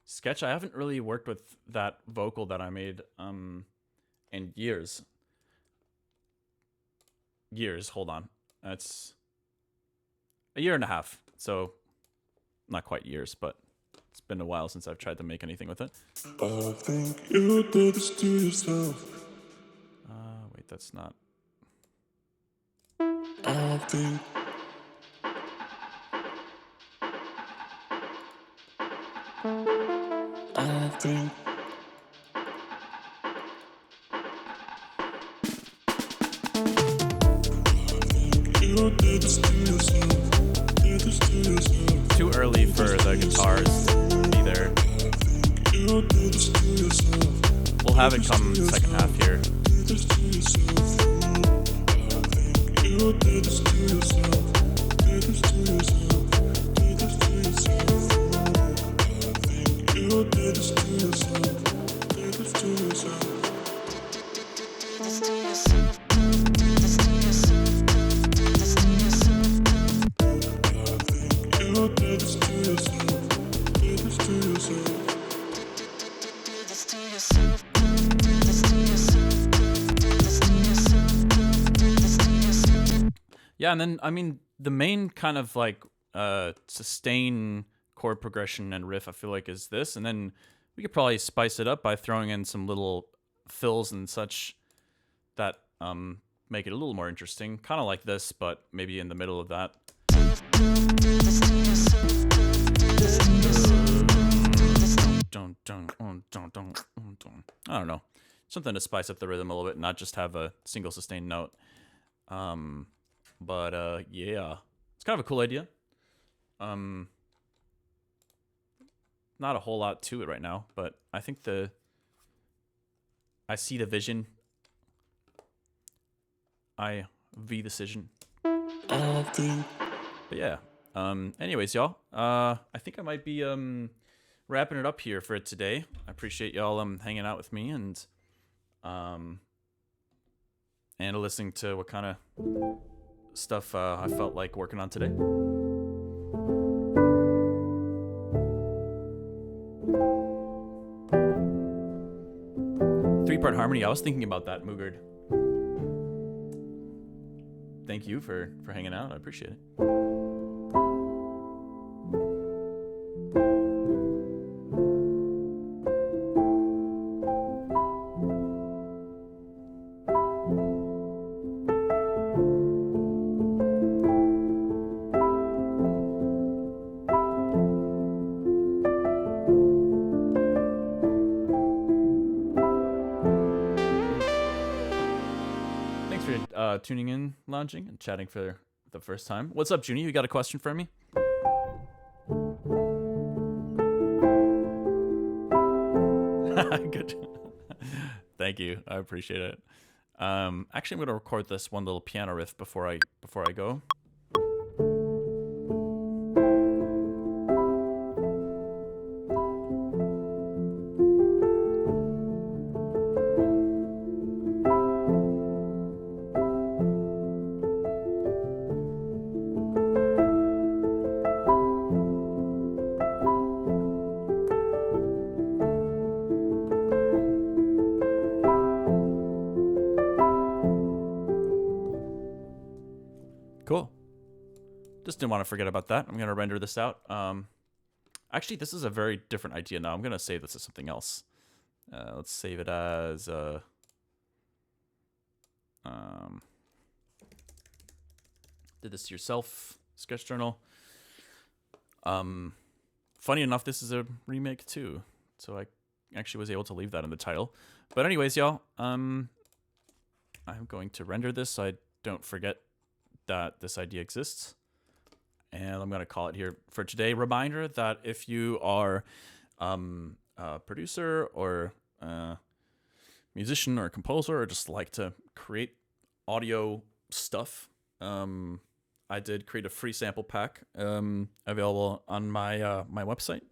sketch. I haven't really worked with that vocal that I made in years. Hold on. That's a year and a half. So not quite years, but it's been a while since I've tried to make anything with it. I think you did this to yourself. Wait, that's not. I think you did this to yourself. Did this to yourself. Too early for the guitars either. You did this to yourself. We'll have it come second half here. Did this to yourself. I think you did this to yourself. Did this to yourself. Did this to yourself. I think you did this to yourself. Did this to yourself. Yeah, and then I mean the main kind of like sustain chord progression and riff I feel like is this, and then we could probably spice it up by throwing in some little fills and such that make it a little more interesting, kind of like this, but maybe in the middle of that. I don't know, something to spice up the rhythm a little bit, not just have a single sustained note. But yeah, it's kind of a cool idea. Not a whole lot to it right now, but I think I see the vision. I V decision. But yeah. Anyways, y'all. I think I might be wrapping it up here for today. I appreciate y'all hanging out with me and listening to what kind of stuff I felt like working on today. Three-part harmony. I was thinking about that, Moogard. Thank you for hanging out. I appreciate it. Tuning in, lounging, and chatting for the first time. What's up, Junie? You got a question for me? Good. Thank you. I appreciate it. Actually, I'm going to record this one little piano riff before I go. Cool. Just didn't want to forget about that. I'm going to render this out. Actually, this is a very different idea now. I'm going to save this as something else. Let's save it as... did this yourself, sketch journal. Funny enough, this is a remake too. So I actually was able to leave that in the title. But anyways, y'all, I'm going to render this so I don't forget that this idea exists, and I'm going to call it here for today. Reminder that if you are a producer or a musician or a composer or just like to create audio stuff, I did create a free sample pack available on my my website.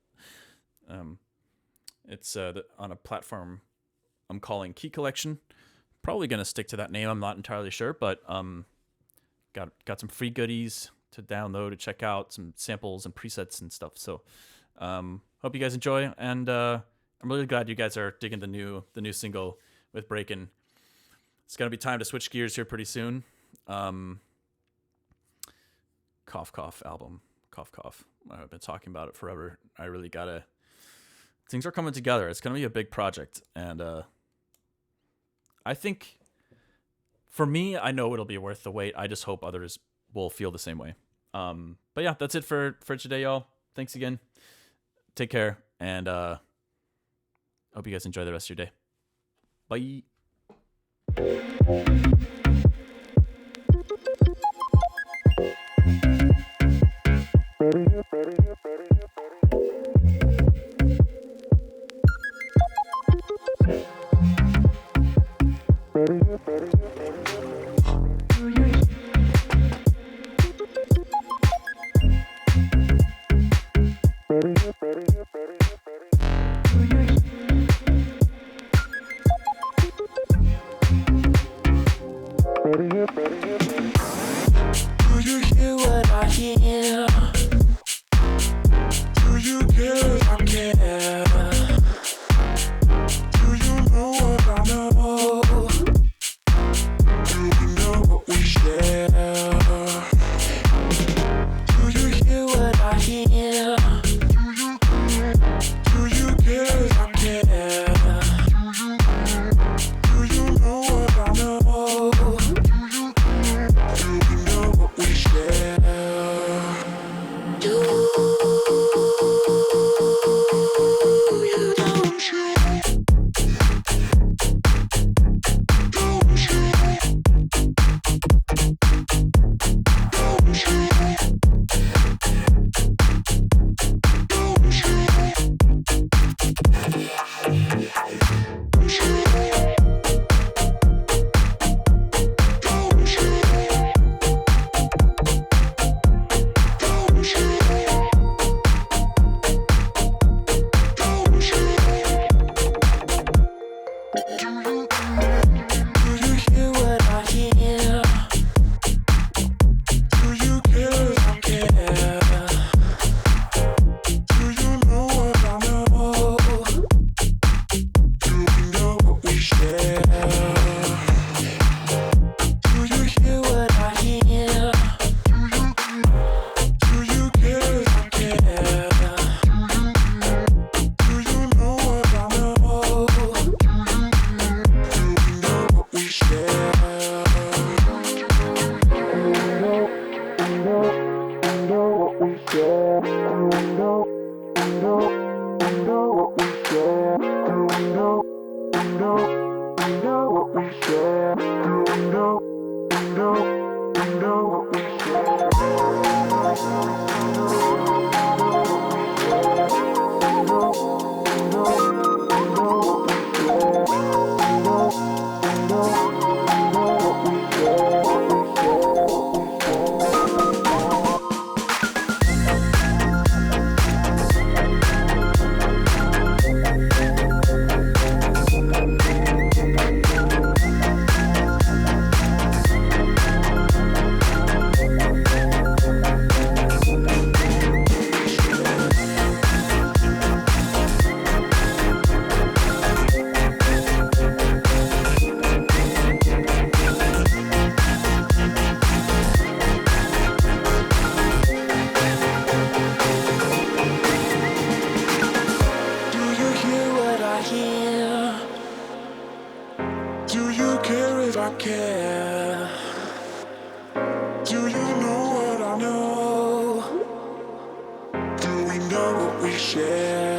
It's on a platform I'm calling Key Collection. Probably going to stick to that name. I'm not entirely sure, but got some free goodies to download, to check out, some samples and presets and stuff. So hope you guys enjoy, and I'm really glad you guys are digging the new single with Breakin'. It's gonna be time to switch gears here pretty soon. Cough Cough album. Cough Cough. I've been talking about it forever. I really gotta... Things are coming together. It's gonna be a big project, and I think... For me, I know it'll be worth the wait. I just hope others will feel the same way. But yeah, that's it for today, y'all. Thanks again. Take care, and hope you guys enjoy the rest of your day. Bye. what we share? Do we know what we Do you care if I care? Do you know what I know? Do we know what we share?